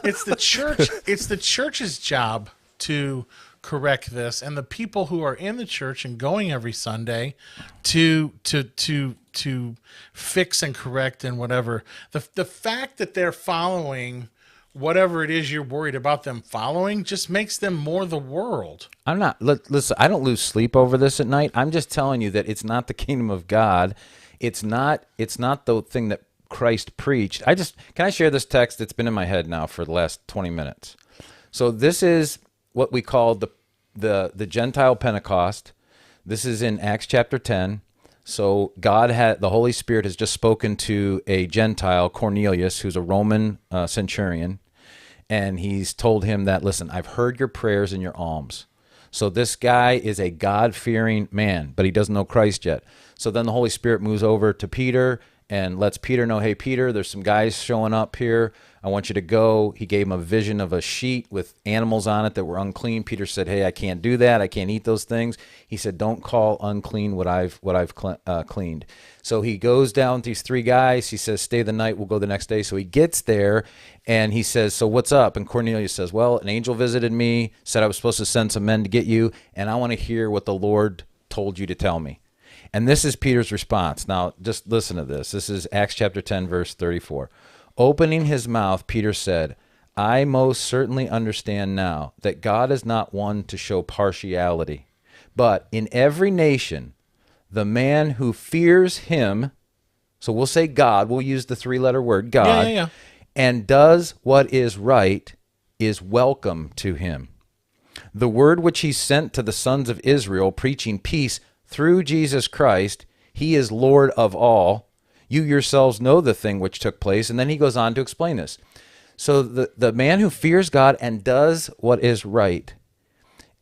It's the church. It's the church's job to correct this, and the people who are in the church and going every Sunday to fix and correct and whatever. The fact that they're following whatever it is you're worried about them following just makes them more the world. I'm not. Listen, I don't lose sleep over this at night. I'm just telling you that it's not the kingdom of God. It's not the thing that Christ preached. Can I share this text that's been in my head now for the last 20 minutes? So this is what we call the Gentile Pentecost. This is in Acts chapter 10. So the Holy Spirit has just spoken to a Gentile, Cornelius, who's a Roman centurion, and he's told him that, listen, I've heard your prayers and your alms. So this guy is a God-fearing man, but he doesn't know Christ yet. So then the Holy Spirit moves over to Peter and lets Peter know, hey, Peter, there's some guys showing up here. I want you to go. He gave him a vision of a sheet with animals on it that were unclean. Peter said, hey, I can't do that. I can't eat those things. He said, don't call unclean what I've cleaned. So he goes down with these three guys. He says, stay the night. We'll go the next day. So he gets there, and he says, so what's up? And Cornelius says, well, an angel visited me, said I was supposed to send some men to get you, and I want to hear what the Lord told you to tell me. And this is Peter's response. Now, just listen to this. This is Acts chapter 10, verse 34. Opening his mouth, Peter said, I most certainly understand now that God is not one to show partiality, but in every nation, the man who fears him, so we'll say God, we'll use the three-letter word, God, and does what is right is welcome to him. The word which he sent to the sons of Israel, preaching peace through Jesus Christ, he is Lord of all. You yourselves know the thing which took place. And then he goes on to explain this. So the man who fears God and does what is right,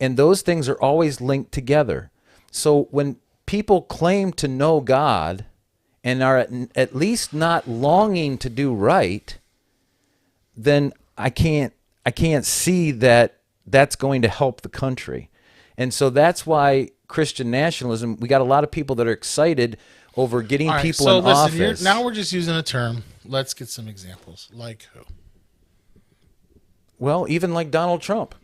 and those things are always linked together. So when people claim to know God and are at least not longing to do right, then I can't see that that's going to help the country. And so that's why Christian nationalism, we got a lot of people that are excited over getting people in office. Now we're just using a term. Let's get some examples. Like who? Well, even like Donald Trump.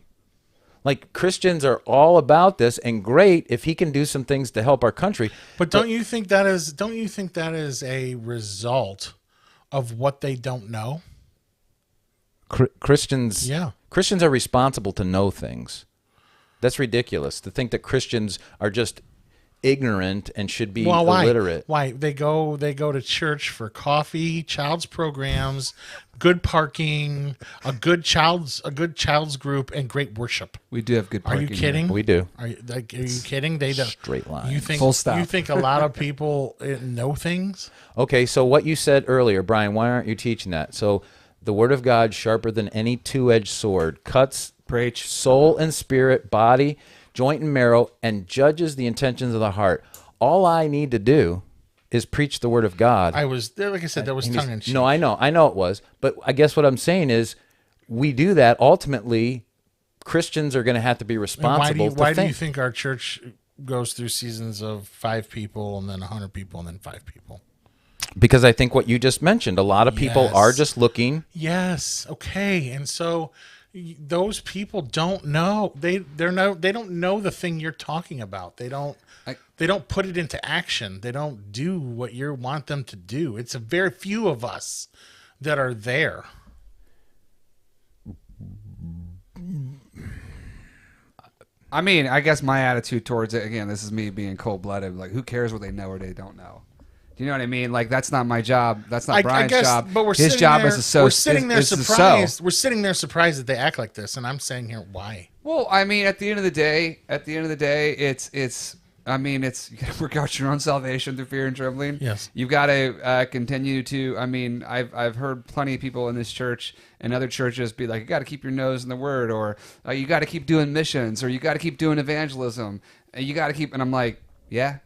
Like, Christians are all about this, and great if he can do some things to help our country. But don't you think that is a result of what they don't know? Christians are responsible to know things. That's ridiculous to think that Christians are just ignorant and should be illiterate. Why? They go to church for coffee, child's programs, good parking, a good child's group, and great worship. We do have good parking. Are you kidding? Here. We do. Are you kidding? They don't. Straight line. You think full stop. You think a lot of people know things? Okay, so what you said earlier, Brian, why aren't you teaching that? So the word of God, sharper than any two-edged sword, cuts soul and spirit, body, joint and marrow, and judges the intentions of the heart. All I need to do is preach the word of God. Like I said, that was tongue in cheek. No, I know it was. But I guess what I'm saying is we do that. Ultimately, Christians are going to have to be responsible. Why do you think our church goes through seasons of 5 people and then 100 people and then 5 people? Because I think what you just mentioned, a lot of people are just looking. Yes. Okay. And so those people don't know. They don't know the thing you're talking about. They don't put it into action. They don't do what you want them to do. It's a very few of us that are there. I mean, I guess my attitude towards it, again, this is me being cold-blooded. Like, who cares what they know or they don't know? Do you know what I mean? Like, that's not my job. That's not Brian's job. But his job is to sow. We're sitting there surprised. We're sitting there surprised that they act like this, and I'm saying here, why? Well, I mean, at the end of the day, it's. I mean, it's you got to work out your own salvation through fear and trembling. Yes. You've got to continue to. I mean, I've heard plenty of people in this church and other churches be like, you got to keep your nose in the word, or you got to keep doing missions, or you got to keep doing evangelism, and you got to keep. And I'm like, yeah.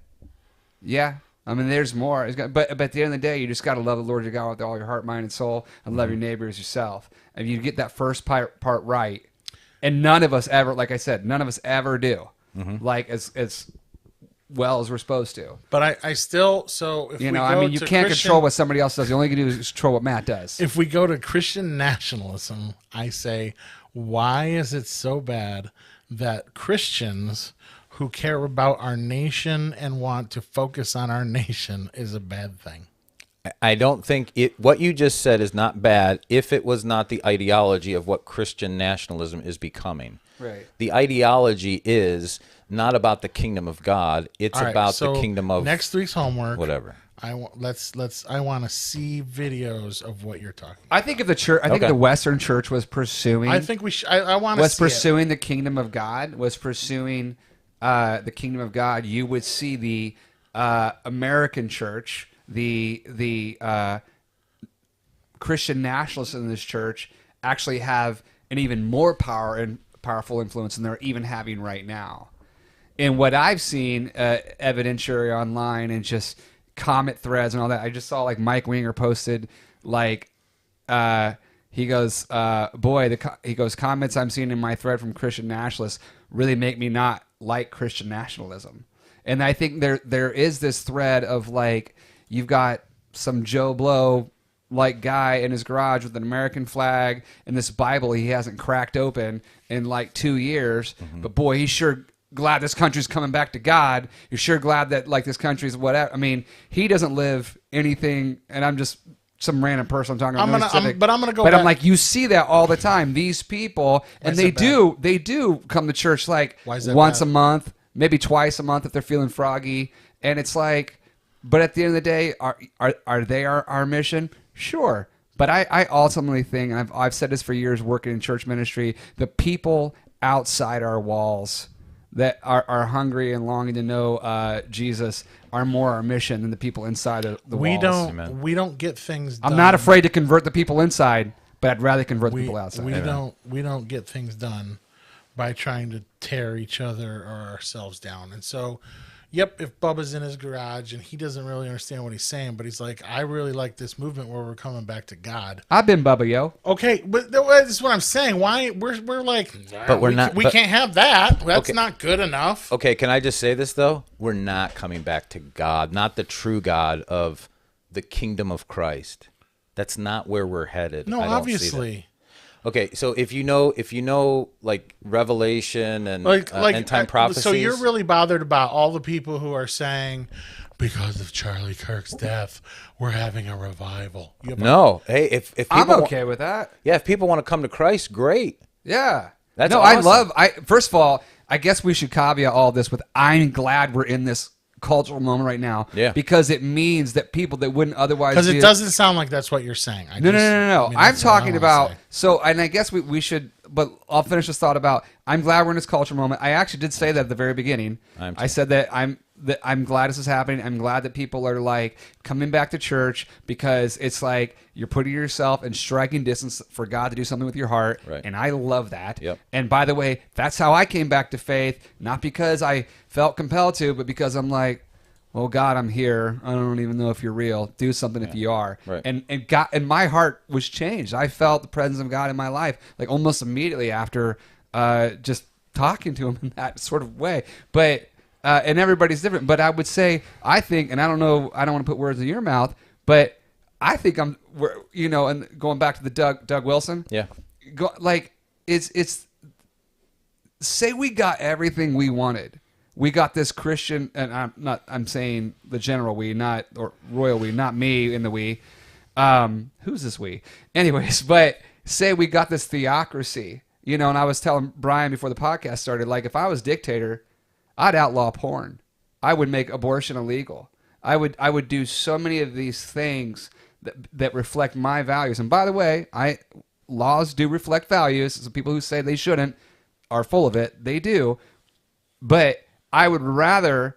I mean, there's more. But at the end of the day, you just got to love the Lord your God with all your heart, mind, and soul, and love your neighbor as yourself. And you get that first part right, and none of us ever, like I said, none of us ever do, like as well as we're supposed to. But I still, so if you can't control what somebody else does. The only thing you can do is control what Matt does. If we go to Christian nationalism, I say, why is it so bad that Christians who care about our nation and want to focus on our nation is a bad thing. I don't think what you just said is not bad if it was not the ideology of what Christian nationalism is becoming. Right. The ideology is not about the kingdom of God. It's All right, about so the kingdom of next week's homework. whatever. I want to see videos of what you're talking. I think if the church, I think Okay. if the Western Church was pursuing, I think we should. I want to was see it. pursuing the kingdom of God, was pursuing the kingdom of God, you would see the American church, the Christian nationalists in this church actually have an even more powerful influence than they're even having right now. And what I've seen evidentiary online and just comment threads and all that, I just saw like Mike Winger posted like he goes, he goes, comments I'm seeing in my thread from Christian nationalists really make me not like Christian nationalism. And I think there is this thread of like, you've got some Joe Blow like guy in his garage with an American flag and this Bible he hasn't cracked open in like 2 years. Mm-hmm. But boy, he's sure glad this country's coming back to God. You're sure glad that like this country's whatever. I mean, he doesn't live anything, and I'm just some random person I'm talking about. I'm gonna go. But back. I'm like, you see that all the time. These people, and is they that do come to church like Why is that once bad? a month, maybe twice a month if they're feeling froggy. And it's like, but at the end of the day, are they our mission? Sure. But I ultimately think, and I've said this for years working in church ministry, the people outside our walls that are hungry and longing to know Jesus are more our mission than the people inside of the walls. We don't get things done. I'm not afraid to convert the people inside, but I'd rather convert the people outside. We don't get things done by trying to tear each other or ourselves down. And so, yep, if Bubba's in his garage and he doesn't really understand what he's saying, but he's like, I really like this movement where we're coming back to God. I've been Bubba, yo. Okay, but that's what I'm saying. Why we're like, But we're not- We but- can't have that. That's Okay. not good enough. Okay, can I just say this though? We're not coming back to God, not the true God of the kingdom of Christ. That's not where we're headed. No, I don't see that. obviously. Okay, so if you know like Revelation and Like end time prophecies. So you're really bothered about all the people who are saying, because of Charlie Kirk's death, we're having a revival. You have a- No, hey, if people I'm okay with that. Yeah, if people want to come to Christ, great. Yeah. That's no, awesome. First of all, I guess we should caveat all this with I'm glad we're in this cultural moment right now. Yeah. Because it means that people that wouldn't otherwise Because be it doesn't sound like that's what you're saying. No. I mean, I'm that's what I talking wanna about say. so, and I guess we should. But I'll finish this thought about. I'm glad we're in this culture moment. I actually did say that at the very beginning. I said that I'm glad this is happening. I'm glad that people are like coming back to church because it's like you're putting yourself in striking distance for God to do something with your heart. Right. And I love that. Yep. And by the way, that's how I came back to faith, not because I felt compelled to, but because I'm like, well, God, I'm here. I don't even know if you're real. Do something if you are. Right. And God, and my heart was changed. I felt the presence of God in my life like almost immediately after just talking to him in that sort of way. But and everybody's different. But I would say, I think, and I don't know, I don't want to put words in your mouth, but I think and going back to the Doug Wilson. Yeah. It's say we got everything we wanted. We got this Christian, and I'm saying the general we, not, or royal we, not me in the we. Who's this we? Anyways, but say we got this theocracy, and I was telling Brian before the podcast started, like if I was dictator, I'd outlaw porn. I would make abortion illegal. I would do so many of these things that reflect my values. And by the way, laws do reflect values. So people who say they shouldn't are full of it. They do. But I would rather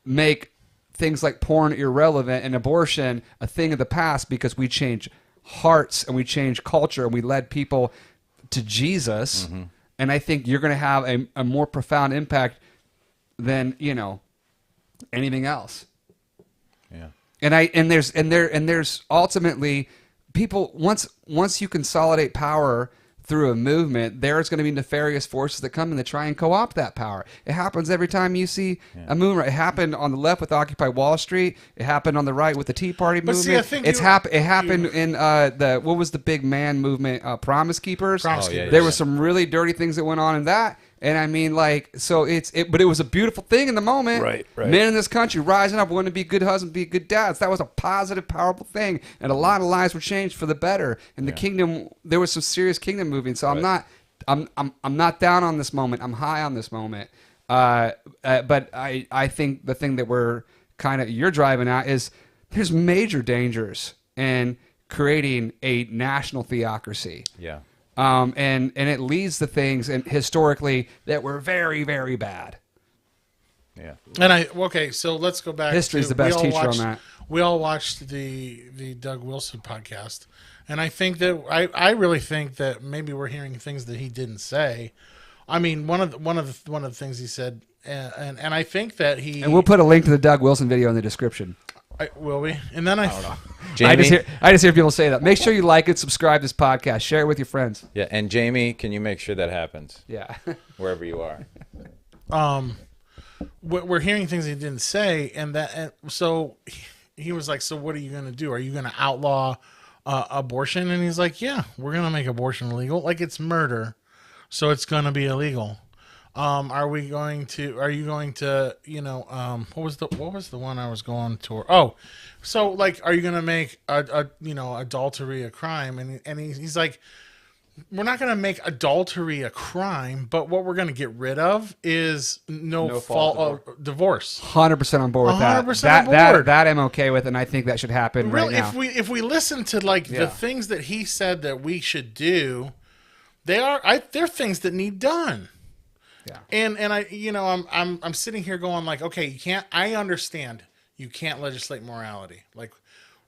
make things like porn irrelevant and abortion a thing of the past because we change hearts and we change culture and we led people to Jesus. Mm-hmm. And I think you're going to have a more profound impact than, anything else. Yeah. And there's ultimately people once you consolidate power through a movement, there's going to be nefarious forces that come in that try and co-opt that power. It happens every time you see a movement. It happened on the left with Occupy Wall Street. It happened on the right with the Tea Party movement. See, I think it happened in what was the big man movement? Promise Keepers. Promise Keepers. There were some really dirty things that went on in that. And I mean, like, so but it was a beautiful thing in the moment. Right. Men in this country rising up, wanting to be good husbands, be good dads. That was a positive, powerful thing. And a lot of lives were changed for the better. And the kingdom, there was some serious kingdom moving. So I'm not down on this moment. I'm high on this moment. But I think the thing that you're driving at is there's major dangers in creating a national theocracy. Yeah. And it leads to things and historically that were very, very bad. Yeah. And so let's go back. History's the best teacher on that. We all watched the Doug Wilson podcast, and I think that I really think that maybe we're hearing things that he didn't say. I mean, one of the things he said, and I think that and we'll put a link to the Doug Wilson video in the description. Will we? And then I don't know. Jamie? I just hear people say that. Make sure you like it, subscribe to this podcast, share it with your friends. Yeah, and Jamie, can you make sure that happens? Yeah. Wherever you are. We're hearing things he didn't say, and so he was like, "So what are you going to do? Are you going to outlaw abortion?" And he's like, "Yeah, we're going to make abortion illegal. Like it's murder, so it's going to be illegal." Are you going to, what was the one I was going to? Oh, so like, are you going to make adultery a crime? And he's like, we're not going to make adultery a crime, but what we're going to get rid of is no fault divorce. 100% on board with that. 100% on board. That I'm okay with, and I think that should happen right now. If we listen to the things that he said that we should do, they're things that need done. Yeah. And I'm sitting here going like, okay, I understand you can't legislate morality. Like,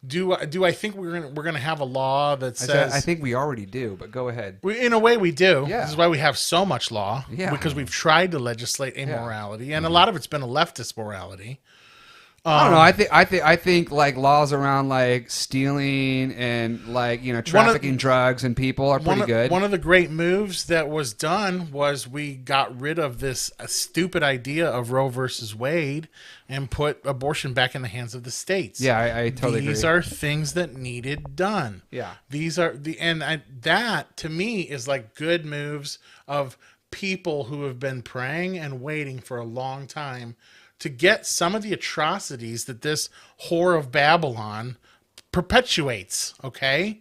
do I think we're gonna have a law that says? I think we already do, but go ahead. In a way, we do. Yeah. This is why we have so much law. Yeah. Because we've tried to legislate immorality, and a lot of it's been a leftist morality. I don't know. I think like laws around like stealing and like trafficking drugs and people are pretty good. One of the great moves that was done was we got rid of this stupid idea of Roe versus Wade and put abortion back in the hands of the states. Yeah, I totally agree. These are things that needed done. Yeah, these are that to me is like good moves of people who have been praying and waiting for a long time to get some of the atrocities that this whore of Babylon perpetuates, okay?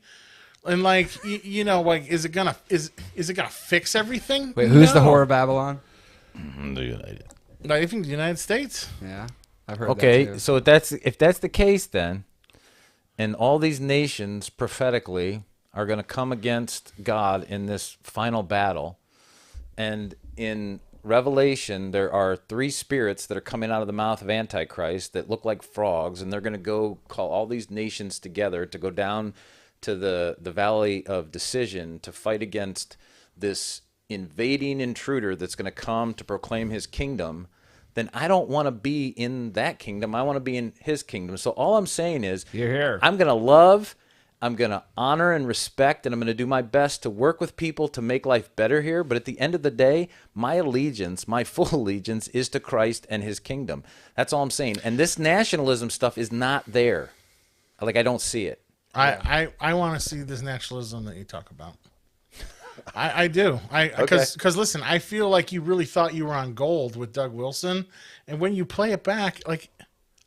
And like like is it gonna fix everything? Wait, who's the whore of Babylon? The United. I think the United States. Yeah, I've heard. Okay, that too. so if that's the case, then, and all these nations prophetically are going to come against God in this final battle, and in Revelation, there are 3 spirits that are coming out of the mouth of Antichrist that look like frogs, and they're going to go call all these nations together to go down to the valley of decision to fight against this invading intruder that's going to come to proclaim his kingdom. Then I don't want to be in that kingdom. I want to be in his kingdom. So all I'm saying is, you're here. I'm going to love, I'm going to honor and respect, and I'm going to do my best to work with people to make life better here. But at the end of the day, my allegiance, my full allegiance, is to Christ and his kingdom. That's all I'm saying. And this nationalism stuff is not there. Like, I don't see it. I want to see this nationalism that you talk about. I do. Because listen, I feel like you really thought you were on gold with Doug Wilson. And when you play it back, like,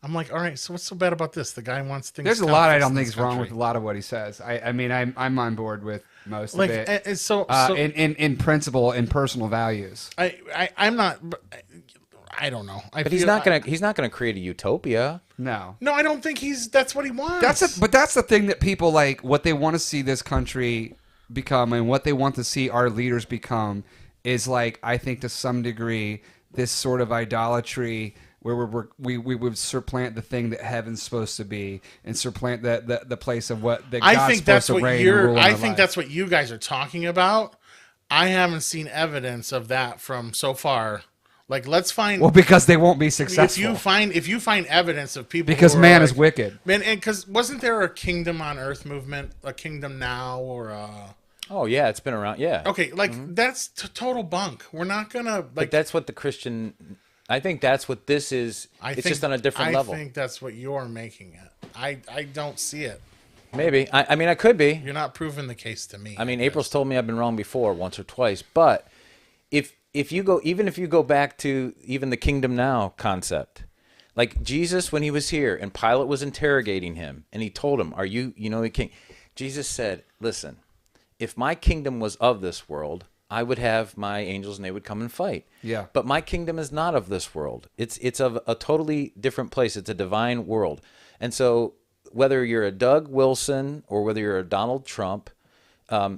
I'm like, all right, so what's so bad about this? The guy wants things. There's a lot I don't think is wrong with a lot of what he says. I mean, I'm on board with most of it. And so in principle, in personal values. I'm not. I don't know. But he's not gonna create a utopia. No, I don't think that's what he wants. But that's the thing that people like. What they want to see this country become, and what they want to see our leaders become, is like, I think to some degree, this sort of idolatry where we would supplant the thing that heaven's supposed to be and supplant the place of what that God's supposed to reign and rule in our I think life. that's what you guys are talking about. I haven't seen evidence of that from so far. Like, let's find. Well, because they won't be successful. If you find evidence of people, because man is wicked. Man, and because wasn't there a kingdom on earth movement, a kingdom now, or Oh yeah, it's been around. Yeah. Okay, like that's total bunk. We're not gonna like. But that's what the Christian. I think that's what this is. It's just on a different level. I think that's what you're making it. I don't see it. Maybe. I mean, I could be. You're not proving the case to me. I mean, April's told me I've been wrong before, once or twice. But if if you go back to even the kingdom now concept, like Jesus when he was here and Pilate was interrogating him and he told him, "Are you the king?" Jesus said, "Listen, if my kingdom was of this world, I would have my angels and they would come and fight. Yeah. But my kingdom is not of this world. It's of a totally different place. It's a divine world. And so whether you're a Doug Wilson or whether you're a Donald Trump,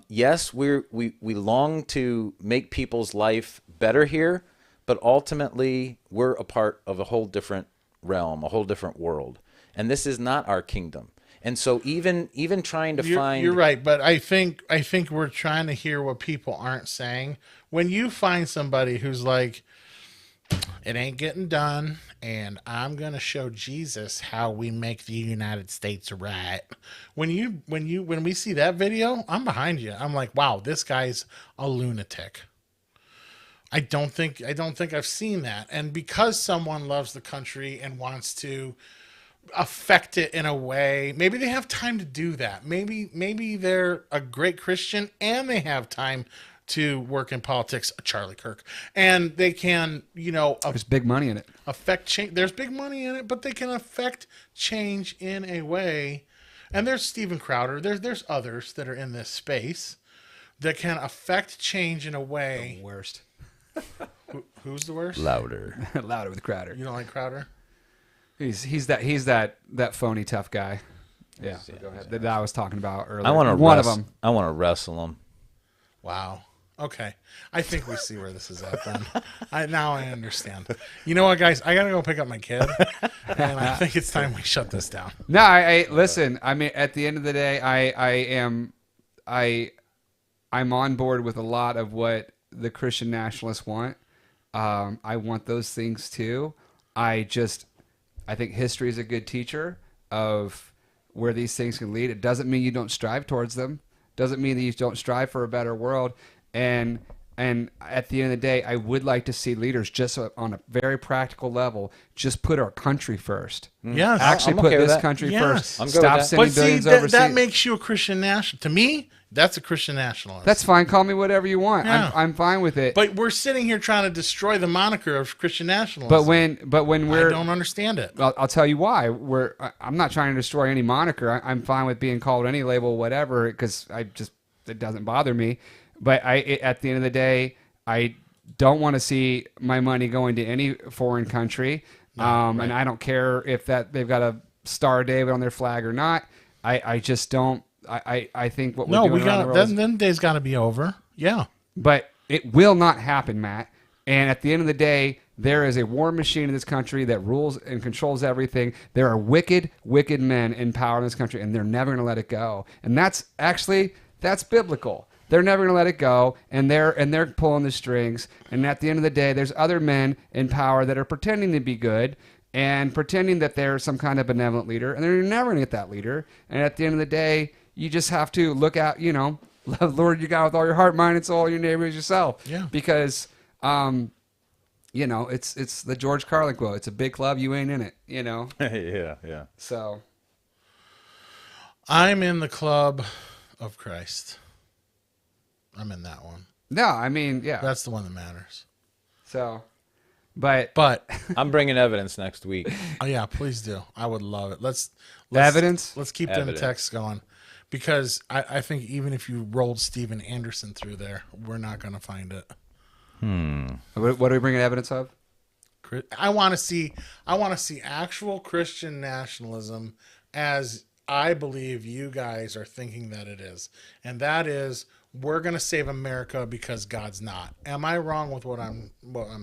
yes, we long to make people's life better here, but ultimately we're a part of a whole different realm, a whole different world. And this is not our kingdom. And so even trying to find... You're right, but I think we're trying to hear what people aren't saying. When you find somebody who's like, it ain't getting done, and I'm going to show Jesus how we make the United States right. When we see that video, I'm behind you. I'm like, wow, this guy's a lunatic. I don't think I've seen that. And because someone loves the country and wants to affect it in a way, maybe they have time to do that. Maybe they're a great Christian and they have time to work in politics, Charlie Kirk, and they can, There's big money in it. affect change. There's big money in it, but they can affect change in a way. And there's Steven Crowder. There's others that are in this space that can affect change in a way. The worst. Who's the worst? Louder. Louder with Crowder. You don't like Crowder? He's that phony tough guy. Yeah. Go ahead. That I was talking about earlier. I want to one of them. I want to wrestle him. Wow. Okay. I think we see where this is at then. Now I understand. You know what, guys? I got to go pick up my kid. And I think it's time we shut this down. No, I listen. I mean, at the end of the day, I'm on board with a lot of what the Christian nationalists want. I want those things too. I think history is a good teacher of where these things can lead. It doesn't mean you don't strive towards them. Doesn't mean that you don't strive for a better world. And at the end of the day, I would like to see leaders just on a very practical level, just put our country first. Yes. Actually I'm put okay with this that. country Yes. first. I'm good Stop with that. sending But see, billions overseas. that makes you a Christian national. To me, that's a Christian nationalist. That's fine. Call me whatever you want. Yeah. I'm fine with it. But we're sitting here trying to destroy the moniker of Christian nationalism. But when we're I don't understand it. I'll tell you why. I'm not trying to destroy any moniker. I'm fine with being called any label, whatever, because it doesn't bother me. But at the end of the day, I don't want to see my money going to any foreign country. And I don't care if that they've got a Star of David on their flag or not. I just don't. I think what we're doing around the world then day's got to be over. Yeah. but it will not happen, Matt. And at the end of the day, there is a war machine in this country that rules and controls everything. There are wicked, wicked men in power in this country, and they're never going to let it go. And that's biblical. They're never going to let it go, and they're pulling the strings. And at the end of the day, there's other men in power that are pretending to be good and pretending that they're some kind of benevolent leader, and they're never going to get that leader. And at the end of the day, you just have to look out, love the Lord your God with all your heart, mind, and soul, your neighbor as yourself. Yeah. Because, it's the George Carlin quote. It's a big club, you ain't in it, Yeah. So. I'm in the club of Christ. I'm in that one. No, I mean, yeah. That's the one that matters. So, but I'm bringing evidence next week. Oh yeah, please do. I would love it. Let's evidence? Let's keep Evidence. them texts going, because I think even if you rolled Steven Anderson through there, we're not going to find it. what are we bringing evidence of? I want to see actual Christian nationalism as I believe you guys are thinking that it is, and that is we're going to save America because God's not. Am I wrong with what I'm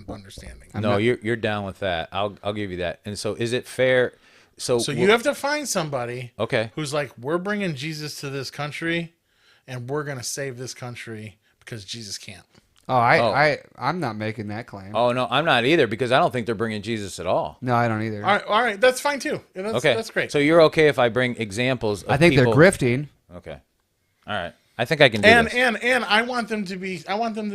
understanding? No, you're down with that. I'll give you that. And so, is it fair? So You have to find somebody, Okay. who's like, we're bringing Jesus to this country, and we're going to save this country because Jesus can't. I'm not making that claim. Oh no, I'm not either, because I don't think they're bringing Jesus at all. No, I don't either. All right, that's fine too. That's, Okay, that's great. So you're okay if I bring examples of I think people... they're grifting. Okay, all right. I think I can do this. And I want them to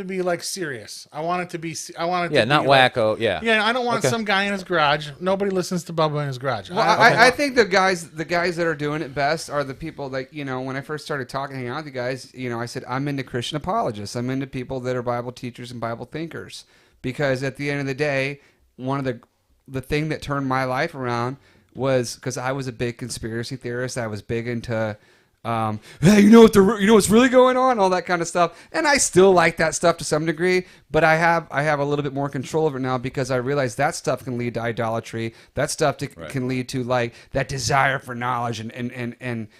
be like serious. I want it to be Yeah, to not be like, wacko. Yeah. Yeah, I don't want Okay. some guy in his garage. Nobody listens to Bubba in his garage. Well, I think the guys that are doing it best are the people that, when I first started hanging out with you guys, I said, I'm into Christian apologists. I'm into people that are Bible teachers and Bible thinkers. Because at the end of the day, one of the thing that turned my life around was because I was a big conspiracy theorist. I was big into, hey, you know what's really going on, all that kind of stuff. And I still like that stuff to some degree, but I have a little bit more control over it now because I realize that stuff can lead to idolatry. That stuff can lead to like that desire for knowledge and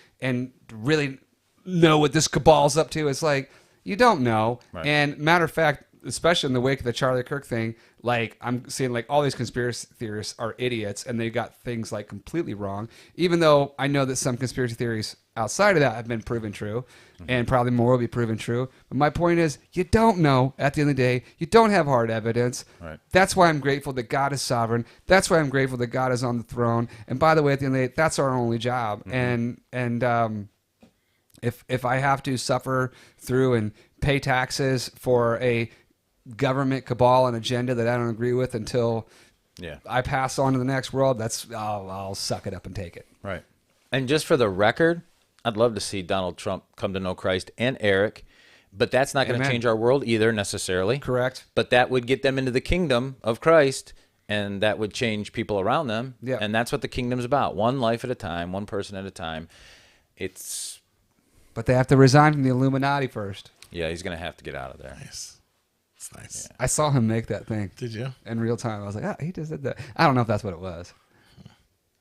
really know what this cabal's up to. It's like you don't know. Right. And matter of fact, especially in the wake of the Charlie Kirk thing, like I'm seeing like all these conspiracy theorists are idiots and they got things like completely wrong, even though I know that some conspiracy theories outside of that have been proven true and probably more will be proven true. But my point is you don't know at the end of the day. You don't have hard evidence. Right. That's why I'm grateful that God is sovereign. That's why I'm grateful that God is on the throne. And by the way, at the end of the day, that's our only job. And if I have to suffer through and pay taxes for a government cabal and agenda that I don't agree with until I pass on to the next world, I'll suck it up and take it. Right. And just for the record, I'd love to see Donald Trump come to know Christ and Eric, but that's not going to Amen. change our world either necessarily. Correct. But that would get them into the kingdom of Christ, and that would change people around them. Yeah. And that's what the kingdom's about. One life at a time, one person at a time. But they have to resign from the Illuminati first. Yeah, he's going to have to get out of there. Nice. It's nice. I saw him make that thing. Did you? In real time. I was like, he just did that. I don't know if that's what it was.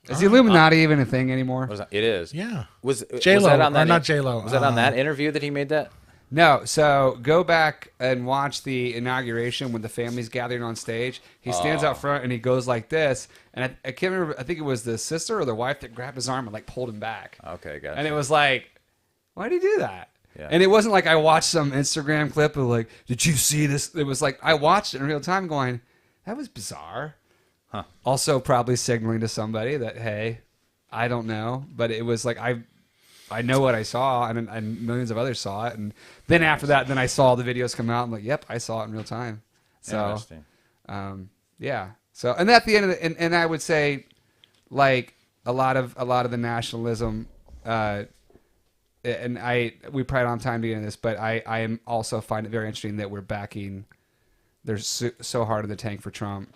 Is the Illuminati even a thing anymore? It is. Yeah. Was J-Lo, that on that? or not J-Lo. Was that on that interview that he made that? No. So go back and watch the inauguration when the family's gathering on stage. He stands out front and he goes like this. And I can't remember. I think it was the sister or the wife that grabbed his arm and like pulled him back. Okay, gotcha. And it was like, why did he do that? Yeah. And it wasn't like I watched some Instagram clip of like, did you see this? It was like I watched it in real time going, that was bizarre. Huh. Also probably signaling to somebody that, hey, I don't know. But it was like I know what I saw and millions of others saw it. And then after that, then I saw the videos come out. I'm like, yep, I saw it in real time. So, Interesting. yeah. So, and at the end of the, and I would say like a lot of the nationalism, and we probably don't have time to get into this, but I am also find it very interesting that we're backing. They're so hard in the tank for Trump,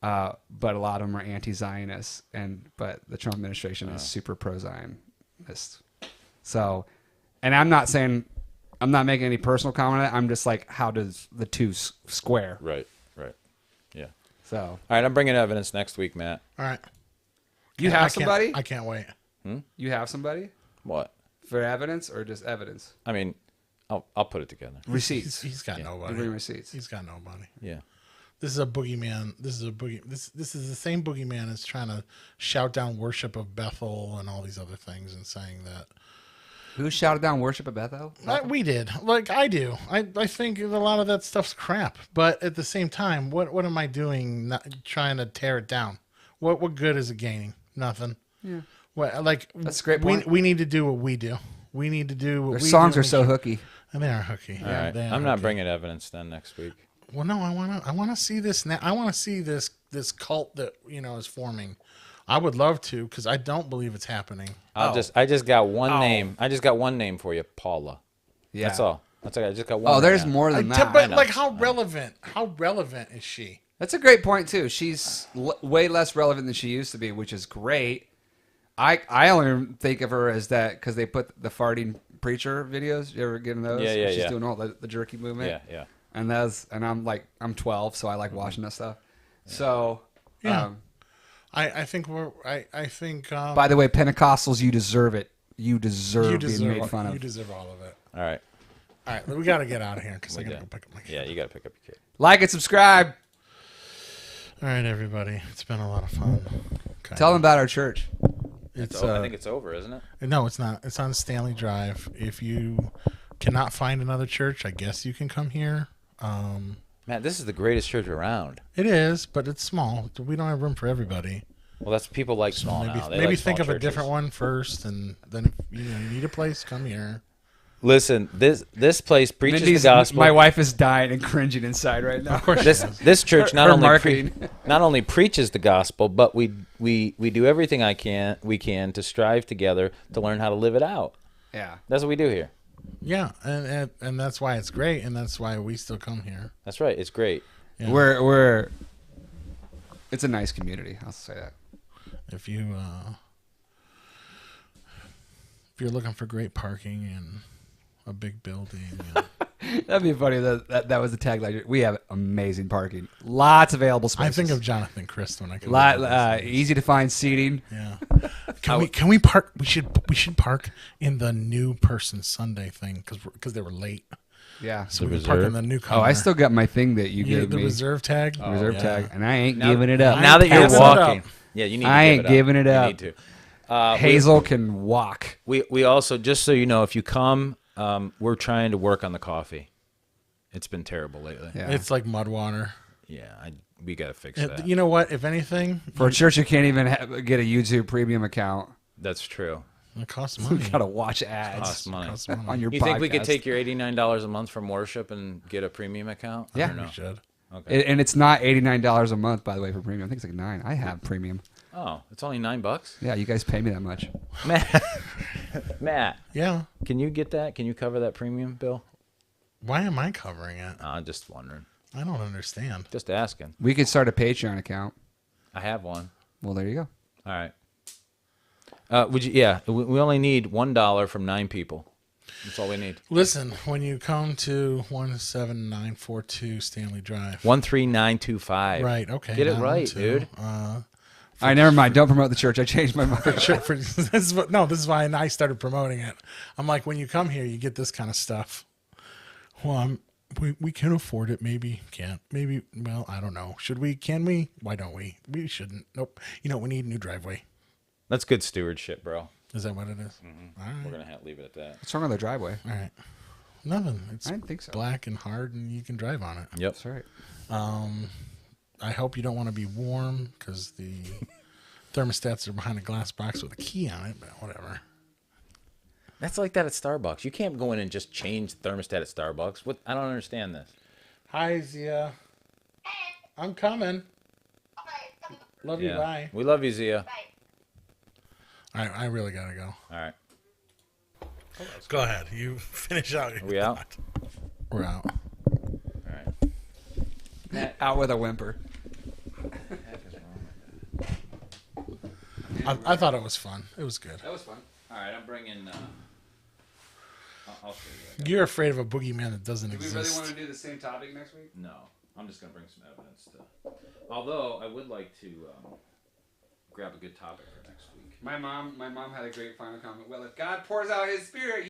but a lot of them are anti-Zionists, but the Trump administration is super pro-Zionist. So, and I'm not making any personal comment on it. I'm just like, how does the two square? Right. Yeah. So, All right, I'm bringing evidence next week, Matt. All right. you have somebody? I can't wait. You have somebody What? for evidence or just evidence? I mean, I'll put it together. Receipts. He's got You nobody. bring receipts. He's got nobody. Yeah. This is a boogeyman. This is the same boogeyman as trying to shout down worship of Bethel and all these other things and saying that. Who shouted down worship at Bethel? We did. Like I do. I think a lot of that stuff's crap. But at the same time, what am I doing not trying to tear it down? What good is it gaining? Nothing. Yeah. That's a great point. We need to do what we do. We need to do what Their we songs do. are so hooky. And they are hooky. All right. They are I'm not hooky. bringing evidence then next week. Well, no, I want to see this now. I want to see this cult that is forming. I would love to because I don't believe it's happening. I just got one name. I just got one name for you, Paula. Yeah. That's all. That's okay. I just got one. Oh, there's right now. more than that. But like, how relevant? How relevant is she? That's a great point too. She's way less relevant than she used to be, which is great. I only think of her as that because they put the farting preacher videos. You ever getting those? Yeah, She's yeah. doing all the jerky movement. Yeah. And I'm 12, so I like watching that stuff. So Yeah. I think by the way, Pentecostals, you deserve it. You deserve being made fun You of. deserve all of it. All right. All right, we got to get out of here because I got to go pick up my kid. Yeah, you got to pick up your kid. Like and subscribe. All right, everybody. It's been a lot of fun. Okay. Tell them about our church. I think it's over, isn't it? No, it's not. It's on Stanley Drive. If you cannot find another church, I guess you can come here. Matt, this is the greatest church around. It is, but it's small. We don't have room for everybody. Well, that's people like small Maybe now. They maybe like think small of a churches. different one first, and then if you need a place, come here. Listen, this place preaches Mindy's- the gospel. My wife is dying and cringing inside right now. Of course, This church not Her only marketing. not only preaches the gospel, but we do everything we can to strive together to learn how to live it out. Yeah. That's what we do here. Yeah, and that's why it's great, and that's why we still come here. That's right. It's great. Yeah. We're it's a nice community. I'll say that. If you're looking for great parking and a big building, and That'd be funny. That was the tagline. We have amazing parking. Lots of available I spaces. think of Jonathan Christ when I come. Easy to find seating. Yeah. Can we park? We should park in the new person Sunday thing because they were late. Yeah. So we can park in the new car. Oh, I still got my thing that you yeah, gave the me. reserve tag. Reserve Yeah. tag, and I ain't Now- giving it up. Now that you're Passing it walking, up. yeah, you need. To I give ain't it up. giving it You up. need to. Hazel can walk. We also, just so you know, if you come, we're trying to work on the coffee. It's been terrible lately. Yeah. It's like mud water. Yeah, we got to fix that. You know what? If anything, For a church, you can't even get a YouTube Premium account. That's true. it costs You money. gotta watch ads Costs money. Costs money. on your You podcast. think we could take your $89 a month from worship and get a premium account? I Yeah. don't know. We should. Okay. And it's not $89 a month, by the way, for premium. I think it's like $9. I have premium. Oh, it's only $9. Yeah, you guys pay me that much. Matt, Yeah. can you get that? Can you cover that premium bill? Why am I covering it? I'm just wondering. I don't understand. Just asking. We could start a Patreon account. I have one. Well, there you go. All right. Would you? Yeah. We only need $1 from 9 people. That's all we need. Listen, when you come to 17942 Stanley Drive. 13925. Right. Okay. Get it that one right, too. dude. All right, never mind. Don't promote the church. I changed my mind. Sure, this is why I started promoting it. I'm like, when you come here, you get this kind of stuff. Well, we can afford it. Maybe can't. Maybe. Well, I don't know. Should we? Can we? Why don't we? We shouldn't. Nope. We need a new driveway. That's good stewardship, bro. Is that what it is? All right. We're gonna have to leave it at that. What's wrong with the driveway? All right. Nothing. It's I didn't think so. black and hard, and you can drive on it. Yep. That's right. I hope you don't want to be warm because the thermostats are behind a glass box with a key on it. But whatever. That's like that at Starbucks. You can't go in and just change the thermostat at Starbucks. What? I don't understand this. Hi, Zia. I'm coming. Love you. Bye. We love you, Zia. I really gotta go. All right. Go ahead. You finish out. Are we out? We're out. All right. Out with a whimper. I thought it was fun. It was good. That was fun. All right. I'm bringing. I'll show you. You're afraid of a boogeyman that doesn't Do we exist. really want to do the same topic next week? No, I'm just gonna bring some evidence to. Although I would like to grab a good topic for next week. My mom had a great final comment. Well, if God pours out His Spirit,